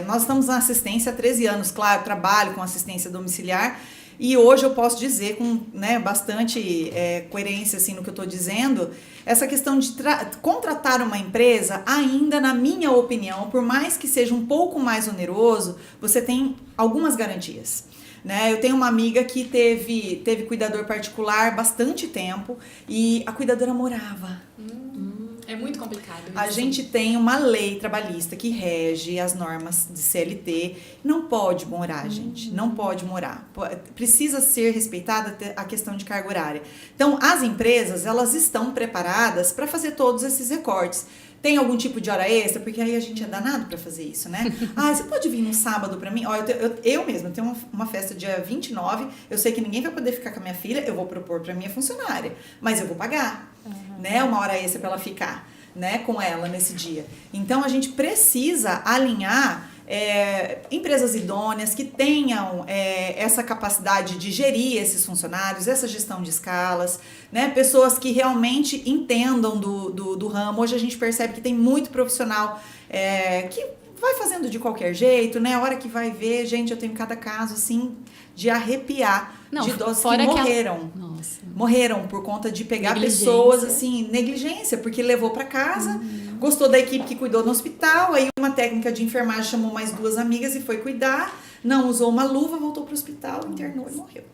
C: nós estamos na assistência há 13 anos, claro, trabalho com assistência domiciliar, e hoje eu posso dizer com bastante coerência assim, no que eu estou dizendo, essa questão de contratar uma empresa, ainda na minha opinião, por mais que seja um pouco mais oneroso, você tem algumas garantias. Né? Eu tenho uma amiga que teve cuidador particular bastante tempo e a cuidadora morava.
A: É muito complicado.
C: A gente tem uma lei trabalhista que rege as normas de CLT. Não pode morar, gente. Não pode morar. Precisa ser respeitada a questão de carga horária. Então, as empresas, elas estão preparadas para fazer todos esses recortes. Tem algum tipo de hora extra? Porque aí a gente é danado para fazer isso, né? Você pode vir no sábado para mim? Ó, eu mesma tenho uma festa dia 29, eu sei que ninguém vai poder ficar com a minha filha, eu vou propor para minha funcionária, mas eu vou pagar, né? Uma hora extra para ela ficar, né, com ela nesse dia. Então, a gente precisa alinhar empresas idôneas que tenham essa capacidade de gerir esses funcionários, essa gestão de escalas, né? Pessoas que realmente entendam do ramo. Hoje a gente percebe que tem muito profissional que vai fazendo de qualquer jeito, né? A hora que vai ver, gente, eu tenho cada caso assim de arrepiar.
A: Não,
C: de idosos que
A: fora
C: morreram.
A: Nossa.
C: Morreram por conta de pegar
A: Negligência.
C: pessoas, assim, negligência, porque levou para casa, gostou da equipe que cuidou no hospital, aí uma técnica de enfermagem chamou mais 2 amigas e foi cuidar, não usou uma luva, voltou pro hospital, internou e morreu.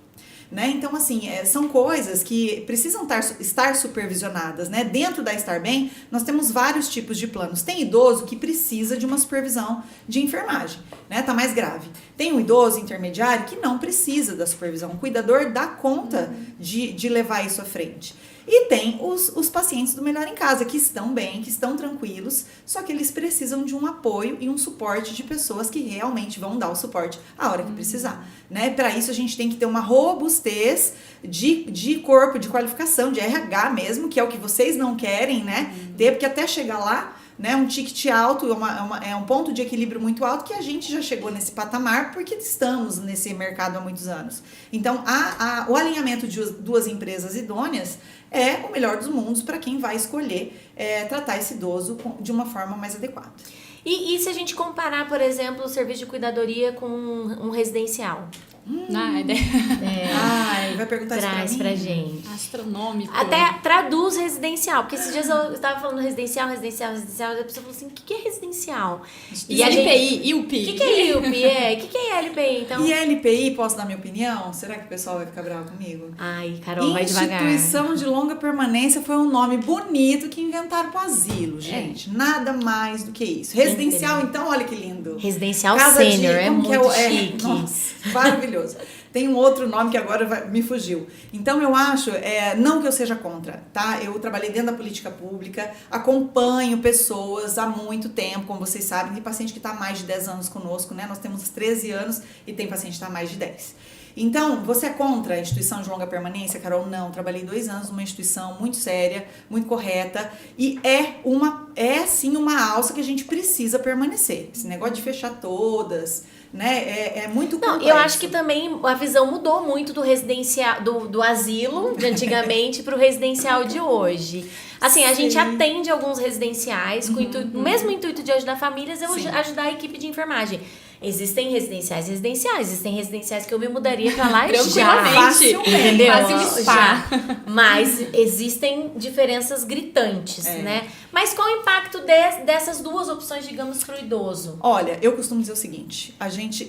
C: Né? Então, assim, são coisas que precisam estar supervisionadas, né? Dentro da Estar Bem, nós temos vários tipos de planos. Tem idoso que precisa de uma supervisão de enfermagem, né? Tá mais grave. Tem um idoso intermediário que não precisa da supervisão. O cuidador dá conta de levar isso à frente. E tem os pacientes do Melhor em Casa, que estão bem, que estão tranquilos, só que eles precisam de um apoio e um suporte de pessoas que realmente vão dar o suporte a hora que precisar, né? Para isso a gente tem que ter uma robustez de corpo, de qualificação, de RH mesmo, que é o que vocês não querem, né? Ter, porque até chegar lá, né, um ticket alto, é um ponto de equilíbrio muito alto que a gente já chegou nesse patamar porque estamos nesse mercado há muitos anos. Então, o alinhamento de 2 empresas idôneas é o melhor dos mundos para quem vai escolher tratar esse idoso de uma forma mais adequada.
B: E se a gente comparar, por exemplo, o serviço de cuidadoria com um residencial?
C: Vai perguntar
B: Traz
C: isso pra
B: pra
C: mim?
B: gente.
A: Astronômico.
B: Até traduz residencial, porque esses dias eu estava falando residencial, e a pessoa falou assim, o que é residencial?
A: E LPI, IUP.
B: O que é IUP? O que é LPI, então?
C: E LPI, posso dar minha opinião? Será que o pessoal vai ficar bravo comigo?
B: Ai, Carol, vai devagar.
C: Instituição de longa permanência foi um nome bonito que inventaram pro asilo, gente. Nada mais do que isso. Residencial, então, olha que lindo.
B: Residencial
C: Casa
B: sênior, é
C: como que
B: muito chique.
C: Nossa, maravilhoso. Tem um outro nome que agora me fugiu. Então, eu acho, não que eu seja contra, tá? Eu trabalhei dentro da política pública, acompanho pessoas há muito tempo, como vocês sabem, tem paciente que está há mais de 10 anos conosco, né? Nós temos 13 anos e tem paciente que está há mais de 10. Então, você é contra a instituição de longa permanência, Carol? Não, trabalhei 2 anos numa instituição muito séria, muito correta, e sim uma alça que a gente precisa permanecer. Esse negócio de fechar todas, né, é muito complexo.
B: Eu acho que também a visão mudou muito do residencial, do asilo de antigamente para o residencial de hoje. Assim, a gente atende alguns residenciais com o mesmo intuito de ajudar famílias, ajudar a equipe de enfermagem. Existem residenciais, existem residenciais que eu me mudaria pra lá já.
A: Facilmente.
B: Entendeu?
A: Quase um spa.
B: Mas existem diferenças gritantes, né? Mas qual o impacto dessas 2 opções, digamos, pro idoso?
C: Olha, eu costumo dizer o seguinte,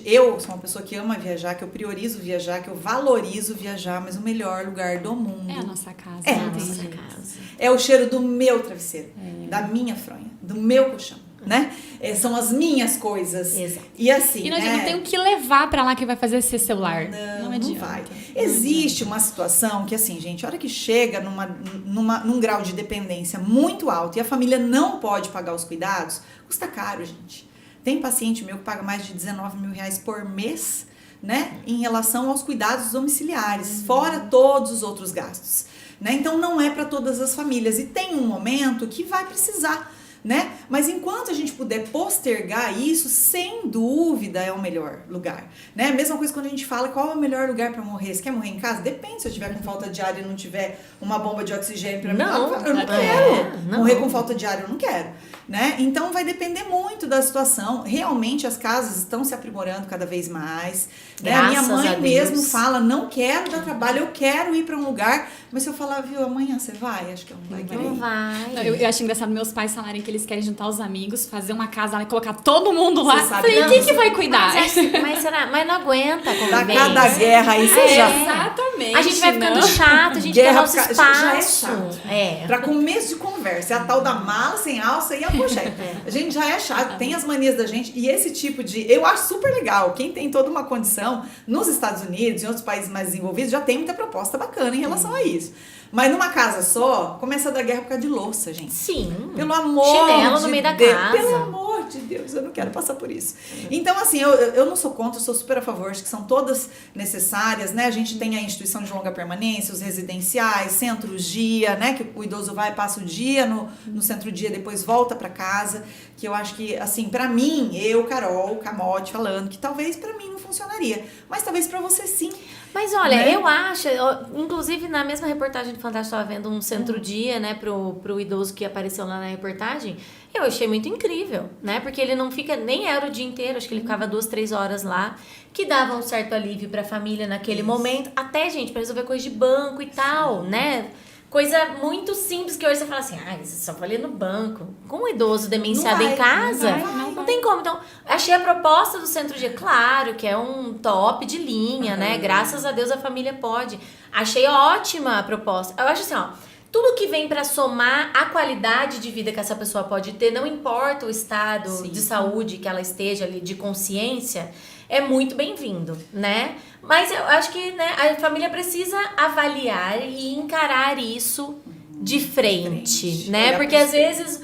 C: eu sou uma pessoa que ama viajar, que eu priorizo viajar, que eu valorizo viajar, mas o melhor lugar do mundo
A: É a nossa casa.
C: É a nossa casa. É o cheiro do meu travesseiro, da minha fronha, do meu colchão, né? São as minhas coisas.
B: Exato.
C: E assim,
A: E não adianta, tem o que levar pra lá que vai fazer esse celular.
C: Não vai. Existe uma situação que, assim, gente, a hora que chega num grau de dependência muito alto e a família não pode pagar os cuidados, custa caro, gente. Tem paciente meu que paga mais de 19 mil reais por mês, né? Em relação aos cuidados domiciliares, fora todos os outros gastos, né? Então, não é para todas as famílias. E tem um momento que vai precisar, né? Mas enquanto a gente puder postergar isso, sem dúvida é o melhor lugar, né? Mesma coisa quando a gente fala qual é o melhor lugar para morrer. Você quer morrer em casa? Depende. Se eu tiver com falta de ar e não tiver uma bomba de oxigênio para mim, eu não quero. Morrer com falta de ar, eu não quero, né? Então vai depender muito da situação. Realmente as casas estão se aprimorando cada vez mais, né? A minha mãe mesmo fala, não quero dar trabalho, eu quero ir para um lugar, mas se eu falar, viu, amanhã você vai? Acho que eu não vai querer.
B: Não vai.
A: Não, eu acho engraçado meus pais falarem que eles querem juntar os amigos, fazer uma casa lá e colocar todo mundo lá.
C: Você sabe,
A: falei, quem que vai cuidar?
B: Mas será? Mas não aguenta
C: Da
B: convivência.
C: cada guerra aí você já...
A: Exatamente. Exatamente.
B: A gente vai ficando
A: não.
B: chato, a gente
C: Guerra
B: quer nosso
C: já é
B: espaço.
C: chato.
B: É.
C: Pra começo de conversa, é a tal da mala sem alça e a pochete. A gente já é chato, tem as manias da gente e esse tipo de... Eu acho super legal. Quem tem toda uma condição nos Estados Unidos e em outros países mais desenvolvidos já tem muita proposta bacana em relação a isso. Mas numa casa só, começa a dar guerra por causa de louça, gente.
B: Sim.
C: Pelo amor
B: Chinelo
C: de
B: no meio da
C: Deus.
B: casa.
C: Pelo amor de Deus, eu não quero passar por isso. Então, assim, eu não sou contra, eu sou super a favor, acho que são todas necessárias, né? A gente tem a instituição de longa permanência, os residenciais, centros-dia, né? Que o idoso vai, passa o dia no centro-dia, depois volta para casa. Que eu acho que, assim, pra mim, eu, Carol, Camote, falando, que talvez pra mim não funcionaria. Mas talvez pra você sim.
B: Mas olha,
C: Né?
B: eu acho, inclusive na mesma reportagem do Fantástico, estava vendo um centro-dia, né, pro idoso que apareceu lá na reportagem, eu achei muito incrível, né, porque ele não fica, nem era o dia inteiro, acho que ele ficava 2, 3 horas lá, que dava um certo alívio pra família naquele momento, até, gente, pra resolver coisa de banco e tal, né, coisa muito simples que hoje você fala assim, só vou ali no banco. Com um idoso demenciado em casa, não tem como. Então, achei a proposta do centro-dia, claro, que é um top de linha, né? Graças a Deus a família pode. Achei ótima a proposta. Eu acho assim, ó, tudo que vem pra somar a qualidade de vida que essa pessoa pode ter, não importa o estado de saúde que ela esteja ali, de consciência, é muito bem-vindo, né? Mas eu acho que, né, a família precisa avaliar e encarar isso de frente, né?
C: Olhar
B: Porque
C: pro
B: às vezes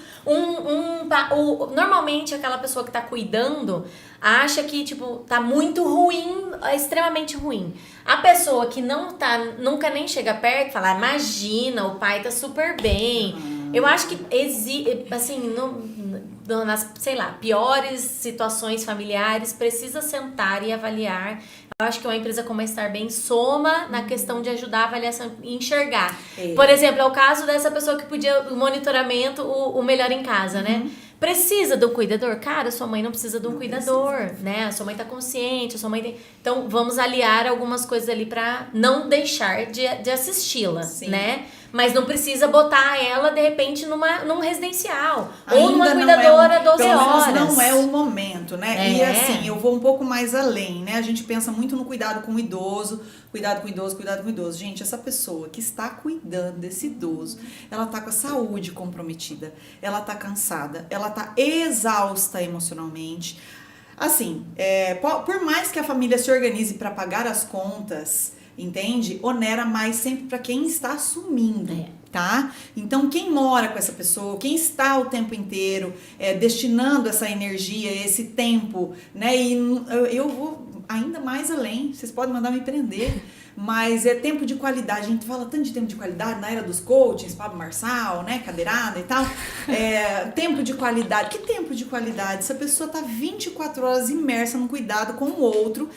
B: normalmente aquela pessoa que tá cuidando acha que, tipo, tá muito ruim, extremamente ruim. A pessoa que não tá, nunca nem chega perto, fala, imagina, o pai tá super bem. Eu acho que assim, nas, sei lá, piores situações familiares, precisa sentar e avaliar. Eu acho que uma empresa como a Estar Bem soma na questão de ajudar a avaliação e enxergar. Por exemplo, é o caso dessa pessoa que podia o monitoramento, o Melhor em Casa, né? Precisa de um cuidador? Cara, sua mãe não precisa de um cuidador, né? A sua mãe tá consciente, a sua mãe tem... Então, vamos aliar algumas coisas ali pra não deixar de assisti-la, né? Mas não precisa botar ela, de repente, num residencial.
C: Ainda
B: ou numa
C: não
B: cuidadora 12
C: pelo menos
B: horas.
C: não é o momento, né? E assim, eu vou um pouco mais além, né? A gente pensa muito no cuidado com o idoso, cuidado com o idoso, cuidado com o idoso. Gente, essa pessoa que está cuidando desse idoso, ela tá com a saúde comprometida, ela tá cansada, ela tá exausta emocionalmente. Assim, por mais que a família se organize para pagar as contas, entende? Onera mais sempre para quem está assumindo, tá? Então, quem mora com essa pessoa, quem está o tempo inteiro destinando essa energia, esse tempo, né? E eu vou ainda mais além, vocês podem mandar me prender, mas é tempo de qualidade. A gente fala tanto de tempo de qualidade na era dos coachings, Pablo Marçal, né? Cadeirada e tal. Tempo de qualidade. Que tempo de qualidade? Essa pessoa tá 24 horas imersa no cuidado com o outro,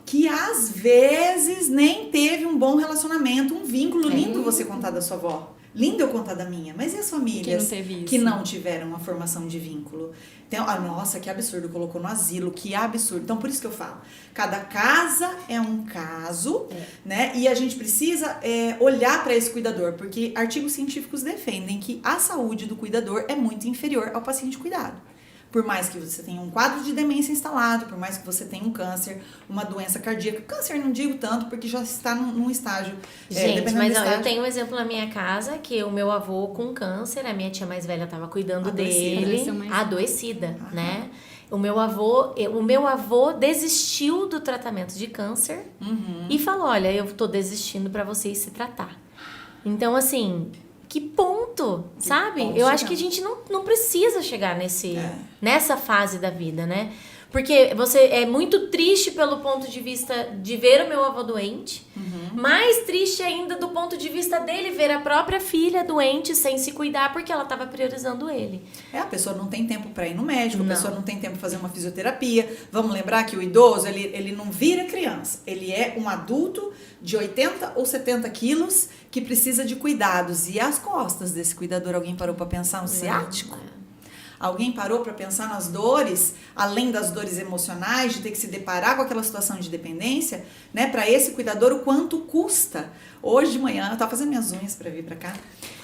C: que às vezes nem teve um bom relacionamento, um vínculo. Lindo você contar da sua avó, lindo eu contar da minha, mas e as famílias que não tiveram uma formação de vínculo? Então, nossa, que absurdo, colocou no asilo, que absurdo. Então, por isso que eu falo, cada casa é um caso, né? E a gente precisa olhar para esse cuidador, porque artigos científicos defendem que a saúde do cuidador é muito inferior ao paciente cuidado. Por mais que você tenha um quadro de demência instalado, por mais que você tenha um câncer, uma doença cardíaca. Câncer não digo tanto, porque já está num estágio...
B: Gente, mas eu tenho um exemplo na minha casa, que o meu avô com câncer, a minha tia mais velha estava cuidando dele, adoecida, né? O meu avô desistiu do tratamento de câncer e falou, olha, eu tô desistindo para vocês se tratar. Então, assim... Que ponto, sabe? Eu acho que a gente não precisa chegar nessa fase da vida, né? Porque você é muito triste pelo ponto de vista de ver o meu avô doente, mais triste ainda do ponto de vista dele ver a própria filha doente sem se cuidar porque ela estava priorizando ele.
C: A pessoa não tem tempo para ir no médico, a pessoa não tem tempo para fazer uma fisioterapia. Vamos lembrar que o idoso, ele não vira criança, ele é um adulto de 80 ou 70 quilos que precisa de cuidados. E as costas desse cuidador, alguém parou para pensar no ciático? Alguém parou para pensar nas dores, além das dores emocionais, de ter que se deparar com aquela situação de dependência, né? Para esse cuidador, o quanto custa. Hoje de manhã, eu estava fazendo minhas unhas para vir para cá,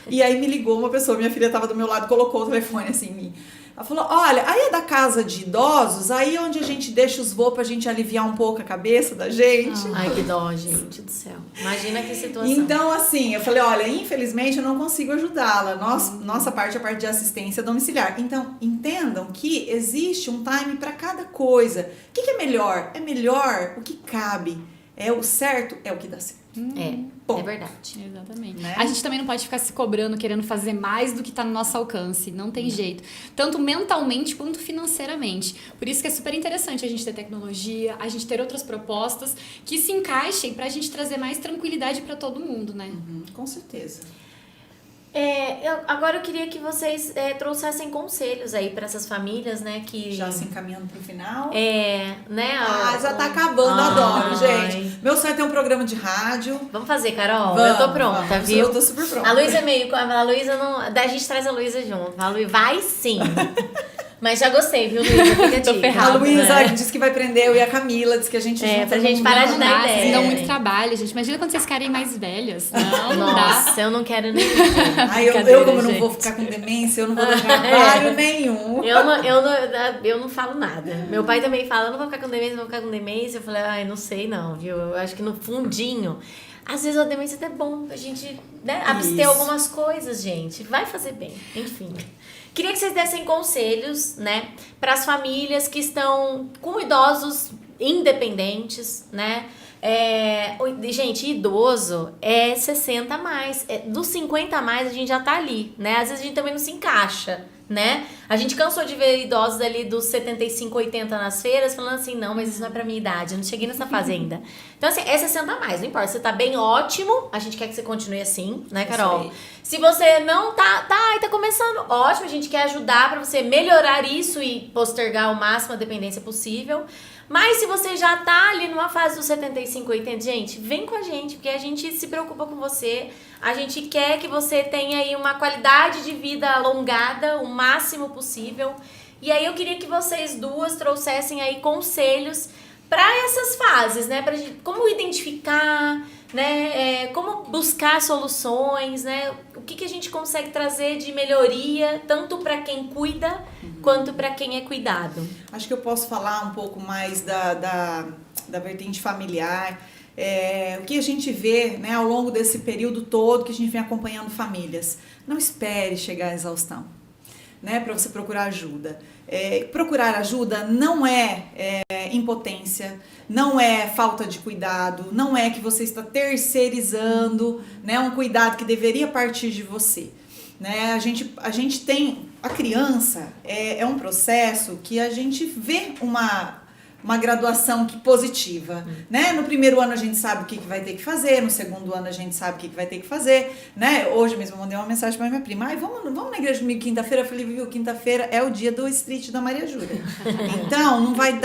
C: e aí me ligou uma pessoa, minha filha estava do meu lado, colocou o telefone assim em mim. Ela falou, olha, aí é da casa de idosos, aí é onde a gente deixa os voos pra gente aliviar um pouco a cabeça da gente.
B: Ai, que dó, gente do céu. Imagina que situação.
C: Então, assim, eu falei, olha, infelizmente eu não consigo ajudá-la. Nossa parte é a parte de assistência domiciliar. Então, entendam que existe um time para cada coisa. O que é melhor? É melhor o que cabe. É o certo, é o que dá certo.
B: É verdade.
A: Exatamente.
C: Né?
A: A gente também não pode ficar se cobrando, querendo fazer mais do que tá no nosso alcance. Não tem jeito. Tanto mentalmente quanto financeiramente. Por isso que é super interessante a gente ter tecnologia, a gente ter outras propostas que se encaixem pra gente trazer mais tranquilidade pra todo mundo, né?
C: Com certeza.
B: Agora eu queria que vocês trouxessem conselhos aí para essas famílias, né, que...
C: Já se encaminhando pro final.
B: Né?
C: Já tá acabando, adoro, gente. Meu sonho é ter um programa de rádio.
B: Vamos fazer, Carol?
C: Vamos,
B: eu tô pronta,
C: vamos.
B: viu?
C: Eu tô super pronta.
B: A Luísa é meio... A Luísa não... A gente traz a Luísa junto. A Luísa vai sim. Mas já gostei, viu, Luísa? Fica a
A: Tô
B: dica.
A: ferrada.
C: A Luísa
B: né?
C: disse que vai prender eu e a Camila, disse que a gente junta
B: pra gente
C: no-
B: parar de
A: Não
B: dar
A: dá,
B: ideia.
A: vocês dão muito trabalho, gente. Imagina quando vocês ficarem mais velhas. Não dá.
B: Nossa, eu não quero nem...
C: Ai, eu
B: Brincadeira,
C: como não
B: gente.
C: vou ficar com demência, eu não vou dar trabalho nenhum.
B: Eu não falo nada. Meu pai também fala, eu não vou ficar com demência, vou ficar com demência. Eu falei, ai, não sei não, viu? Eu acho que no fundinho, às vezes a demência é até bom pra gente, né, abster
C: Isso.
B: algumas coisas, gente. Vai fazer bem, enfim. Queria que vocês dessem conselhos, né, para as famílias que estão com idosos independentes, né? Gente, idoso é 60 a mais. Dos 50 a mais a gente já tá ali, né? Às vezes a gente também não se encaixa, né? A gente cansou de ver idosos ali dos 75, 80 nas feiras falando assim, não, mas isso não é pra minha idade, eu não cheguei nessa fase ainda. Então, assim, é 60 a mais, não importa. Você tá bem, ótimo, a gente quer que você continue assim, né, Carol?
C: Isso aí.
B: Se você não tá começando, ótimo, a gente quer ajudar pra você melhorar isso e postergar o máximo a dependência possível. Mas se você já tá ali numa fase dos 75, 80, gente, vem com a gente, porque a gente se preocupa com você. A gente quer que você tenha aí uma qualidade de vida alongada, o máximo possível. E aí eu queria que vocês duas trouxessem aí conselhos para essas fases, né? Pra gente, como identificar, né? Como buscar soluções, né? O que a gente consegue trazer de melhoria, tanto para quem cuida, quanto para quem é cuidado.
C: Acho que eu posso falar um pouco mais da vertente familiar. O que a gente vê, né, ao longo desse período todo que a gente vem acompanhando famílias. Não espere chegar à exaustão, né, para você procurar ajuda. Procurar ajuda não é impotência, não é falta de cuidado, não é que você está terceirizando, né, um cuidado que deveria partir de você. Né? A gente tem... A criança é um processo que a gente vê uma graduação positiva, né? No primeiro ano a gente sabe o que vai ter que fazer, no segundo ano a gente sabe o que vai ter que fazer, né? Hoje mesmo eu mandei uma mensagem para minha prima, vamos na igreja comigo quinta-feira? Eu falei, viu, quinta-feira é o dia do street da Maria Júlia. Então, não vai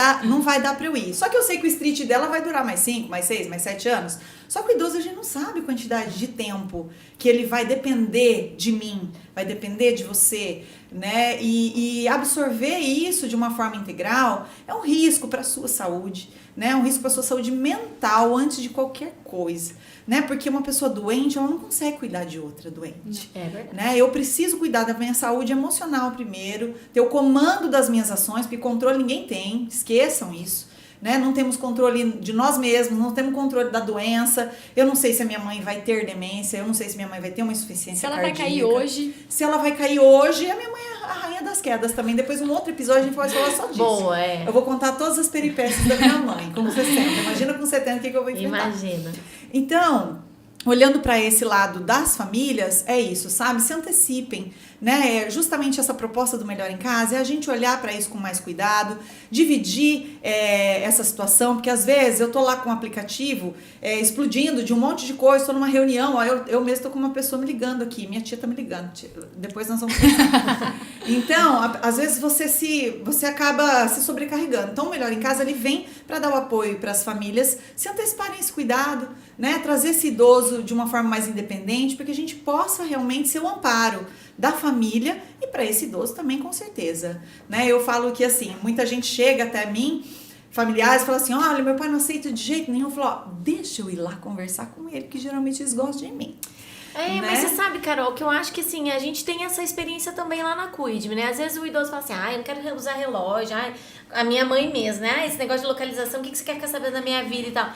C: dar para eu ir. Só que eu sei que o street dela vai durar mais 5, mais 6, mais 7 anos. Só que o idoso a gente não sabe a quantidade de tempo que ele vai depender de mim, vai depender de você, né? E absorver isso de uma forma integral é um risco para a sua saúde, né? É um risco para a sua saúde mental antes de qualquer coisa, né? Porque uma pessoa doente, ela não consegue cuidar de outra doente.
B: É verdade.
C: Né? Eu preciso cuidar da minha saúde emocional primeiro, ter o comando das minhas ações, porque controle ninguém tem, esqueçam isso. Né? Não temos controle de nós mesmos, não temos controle da doença. Eu não sei se a minha mãe vai ter demência, eu não sei se minha mãe vai ter uma insuficiência cardíaca.
A: Se ela vai cair hoje.
C: Se ela vai cair hoje, a minha mãe é a rainha das quedas também. Depois, um outro episódio, a gente pode falar só disso.
B: Boa,
C: Eu vou contar todas as peripécias da minha mãe, com 60. Imagina com 70 o que eu vou enfrentar.
B: Imagina.
C: Então, olhando para esse lado das famílias, é isso, sabe? Se antecipem, né? Justamente essa proposta do Melhor em Casa é a gente olhar para isso com mais cuidado, dividir essa situação, porque às vezes eu tô lá com um aplicativo explodindo de um monte de coisa, estou numa reunião, ó, eu mesmo tô com uma pessoa me ligando aqui, minha tia tá me ligando, depois nós vamos conversar. Então, às vezes você acaba se sobrecarregando. Então, o Melhor em Casa, ele vem para dar o apoio para as famílias se anteciparem esse cuidado, né? Trazer esse idoso de uma forma mais independente, para que a gente possa realmente ser o amparo da família e para esse idoso também, com certeza, né? Eu falo que, assim, muita gente chega até mim, familiares, fala assim, olha, meu pai não aceita de jeito nenhum. Eu falo, ó, deixa eu ir lá conversar com ele, que geralmente eles gostam de mim. né?
B: Mas você sabe, Carol, que eu acho que assim, a gente tem essa experiência também lá na Cuide-me, né? Às vezes o idoso fala assim, eu não quero usar relógio, a minha mãe mesmo, né? Esse negócio de localização, o que você quer ficar sabendo da minha vida e tal.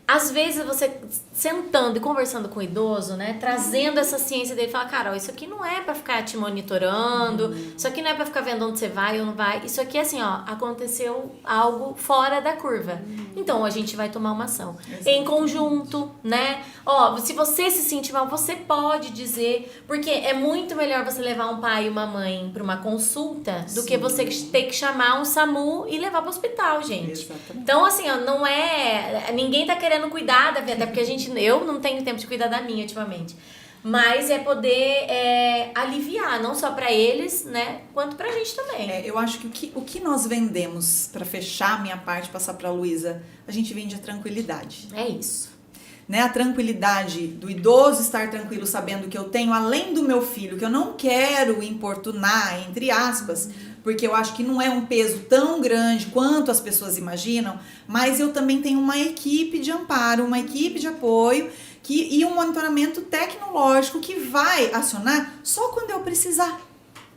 B: Às vezes você sentando e conversando com o idoso, né? Trazendo essa ciência dele, fala, Carol, isso aqui não é pra ficar te monitorando, isso aqui não é pra ficar vendo onde você vai ou não vai. Isso aqui, assim, ó, aconteceu algo fora da curva. Então, a gente vai tomar uma ação. Em conjunto, né? Ó, se você se sentir mal, você pode dizer, porque é muito melhor você levar um pai e uma mãe pra uma consulta do que você ter que chamar um SAMU e levar pro hospital, gente.
C: Exatamente.
B: Então, assim, ó, não é... Ninguém tá querendo cuidar da vida, até porque eu não tenho tempo de cuidar da minha ultimamente. Mas é poder aliviar, não só pra eles, né, quanto pra gente também.
C: Eu acho que o que nós vendemos, pra fechar a minha parte, passar pra Luísa, a gente vende a tranquilidade.
B: É isso.
C: Né, a tranquilidade do idoso estar tranquilo sabendo que eu tenho, além do meu filho, que eu não quero importunar, entre aspas, porque eu acho que não é um peso tão grande quanto as pessoas imaginam, mas eu também tenho uma equipe de amparo, uma equipe de apoio e um monitoramento tecnológico que vai acionar só quando eu precisar.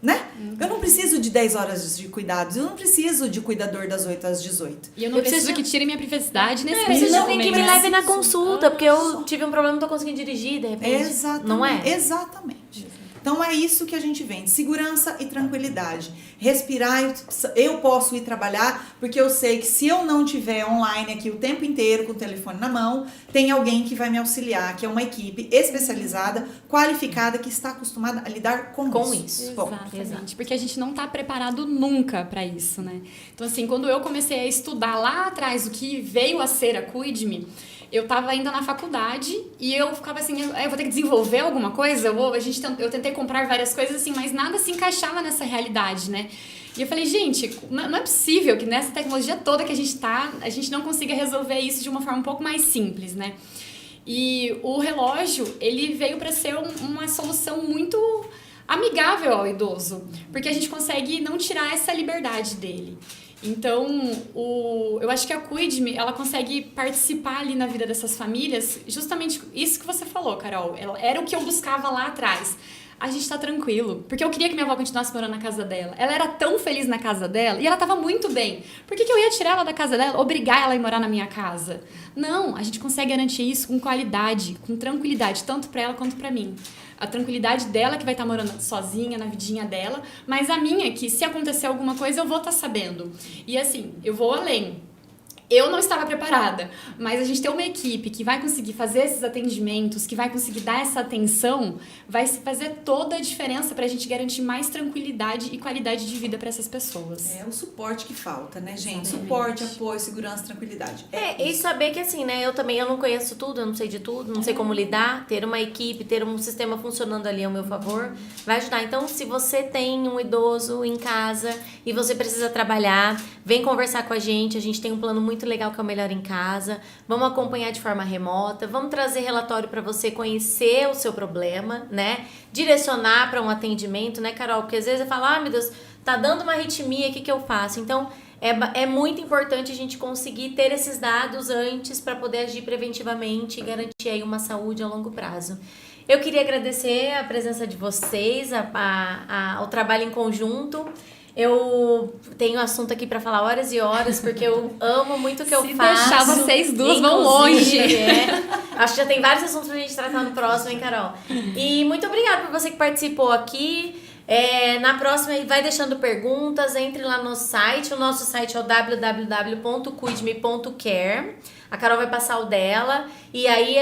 C: Né? Eu não preciso de 10 horas de cuidados, eu não preciso de cuidador das 8 às 18.
A: E eu não preciso que tire minha privacidade nesse
B: Eu preciso de
A: momento.
B: alguém que me leve na consulta, porque eu tive um problema e não tô conseguindo dirigir, de repente.
C: Exatamente.
B: Não é?
C: Exatamente. Então é isso que a gente vende, segurança e tranquilidade. Respirar, eu posso ir trabalhar, porque eu sei que se eu não tiver online aqui o tempo inteiro com o telefone na mão, tem alguém que vai me auxiliar, que é uma equipe especializada, qualificada, que está acostumada a lidar com isso. Bom,
A: Exatamente, porque a gente não tá preparado nunca para isso, né? Então, assim, quando eu comecei a estudar lá atrás o que veio a ser a Cuide-me, eu tava ainda na faculdade e eu ficava assim, eu vou ter que desenvolver alguma coisa? Eu tentei comprar várias coisas assim, mas nada se encaixava nessa realidade, né? E eu falei, gente, não é possível que nessa tecnologia toda que a gente não consiga resolver isso de uma forma um pouco mais simples, né? E o relógio, ele veio para ser uma solução muito amigável ao idoso, porque a gente consegue não tirar essa liberdade dele. Então, eu acho que a Cuide-me, ela consegue participar ali na vida dessas famílias, justamente isso que você falou, Carol. Era o que eu buscava lá atrás. A gente tá tranquilo, porque eu queria que minha avó continuasse morando na casa dela. Ela era tão feliz na casa dela e ela tava muito bem. Por que eu ia tirar ela da casa dela, obrigar ela a ir morar na minha casa? Não, a gente consegue garantir isso com qualidade, com tranquilidade, tanto pra ela quanto pra mim. A tranquilidade dela, que vai estar morando sozinha na vidinha dela, mas a minha, que se acontecer alguma coisa, eu vou estar sabendo. E assim, eu vou além. Eu não estava preparada, mas a gente ter uma equipe que vai conseguir fazer esses atendimentos, que vai conseguir dar essa atenção, vai fazer toda a diferença pra gente garantir mais tranquilidade e qualidade de vida para essas pessoas.
C: É o suporte que falta, né, gente?
A: Exatamente.
C: Suporte, apoio, segurança, tranquilidade.
B: E saber que assim, né, eu não conheço tudo, eu não sei de tudo, não sei como lidar, ter uma equipe, ter um sistema funcionando ali ao meu favor, vai ajudar. Então, se você tem um idoso em casa e você precisa trabalhar, vem conversar com a gente tem um plano muito legal que é o Melhor em Casa, vamos acompanhar de forma remota, vamos trazer relatório para você conhecer o seu problema, né, direcionar para um atendimento, né, Carol, porque às vezes você fala, meu Deus, tá dando uma arritmia, o que eu faço? Então, é muito importante a gente conseguir ter esses dados antes para poder agir preventivamente e garantir aí uma saúde a longo prazo. Eu queria agradecer a presença de vocês, ao trabalho em conjunto. Eu tenho assunto aqui para falar horas e horas, porque eu amo muito o que eu faço.
A: Se deixar, vocês duas vão longe.
B: Acho que já tem vários assuntos pra gente tratar no próximo, hein, Carol? E muito obrigada por você que participou aqui. Na próxima, vai deixando perguntas, entre lá no site. O nosso site é o www.cuideme.care. A Carol vai passar o dela. E aí,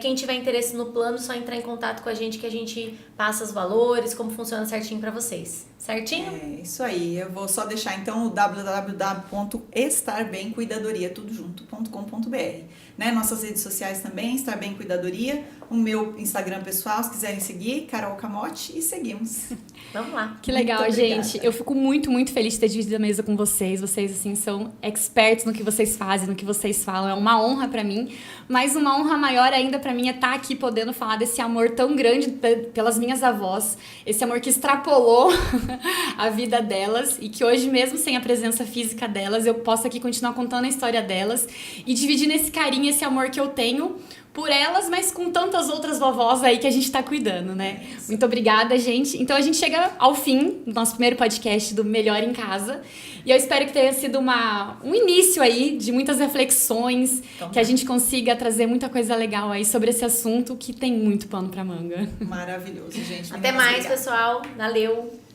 B: quem tiver interesse no plano, só entrar em contato com a gente, que a gente passa os valores, como funciona certinho pra vocês. Certinho?
C: É isso aí. Eu vou só deixar então o www.estarbemcuidadoria.com.br, né? Nossas redes sociais também, Estar Bem Cuidadoria. O meu Instagram pessoal, se quiserem seguir, Carol Camote, e seguimos.
B: Vamos lá.
A: Que legal,
C: Muito obrigada.
A: gente. Eu fico muito, muito feliz de ter dividido a mesa com vocês. Vocês, assim, são experts no que vocês fazem, no que vocês falam. É uma honra pra mim. Mas uma honra maior ainda pra mim é estar aqui podendo falar desse amor tão grande pelas minhas avós. Esse amor que extrapolou a vida delas e que hoje, mesmo sem a presença física delas, eu posso aqui continuar contando a história delas e dividindo esse carinho carinho e esse amor que eu tenho por elas, mas com tantas outras vovós aí que a gente tá cuidando, né? Muito obrigada, gente. Então a gente chega ao fim do nosso primeiro podcast do Melhor em Casa. E eu espero que tenha sido um início aí de muitas reflexões, que a gente consiga trazer muita coisa legal aí sobre esse assunto que tem muito pano pra manga.
C: Maravilhoso, gente.
B: Até mais, pessoal. Valeu!